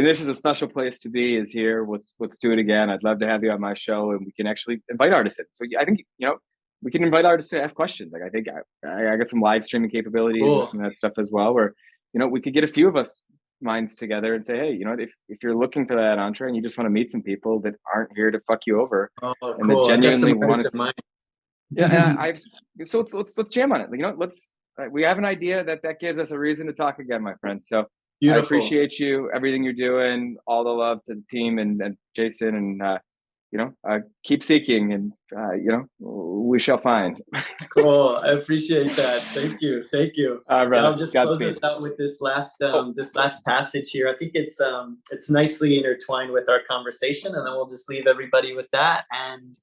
this is a special place to be, is here. Let's do it again. I'd love to have you on my show, and we can actually invite artists in. So I think we can invite artists to ask questions. Like I think I got some live streaming capabilities and some of that stuff as well, where we could get a few of us minds together and say, hey, if you're looking for that entree and you just want to meet some people that aren't here to fuck you over, and that genuinely want to. Yeah, so let's jam on it. We have an idea that gives us a reason to talk again, my friend. So beautiful. I appreciate you, everything you're doing, all the love to the team and Jason, and keep seeking, and we shall find. Cool. I appreciate that. Thank you. I'll just close this out with this last passage here. I think it's nicely intertwined with our conversation, and then we'll just leave everybody with that, and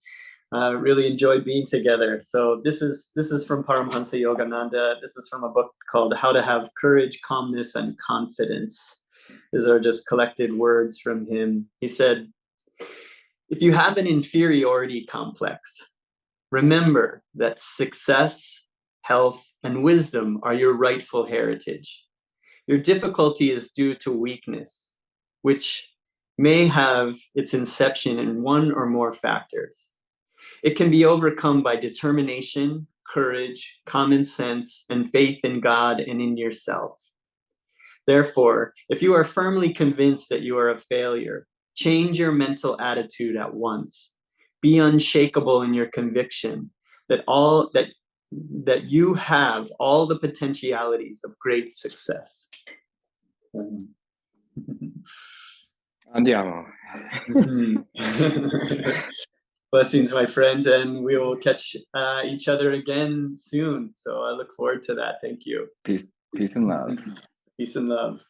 really enjoyed being together. So this is from Paramhansa Yogananda. This is from a book called How to Have Courage, Calmness, and Confidence. These are just collected words from him. He said, if you have an inferiority complex, remember that success, health, and wisdom are your rightful heritage. Your difficulty is due to weakness, which may have its inception in one or more factors. It can be overcome by determination, courage, common sense, and faith in God and in yourself. Therefore, if you are firmly convinced that you are a failure, change your mental attitude at once. Be unshakable in your conviction that you have all the potentialities of great success. Andiamo. Blessings, my friend, and we will catch each other again soon. So I look forward to that. Thank you. Peace and love. Peace and love.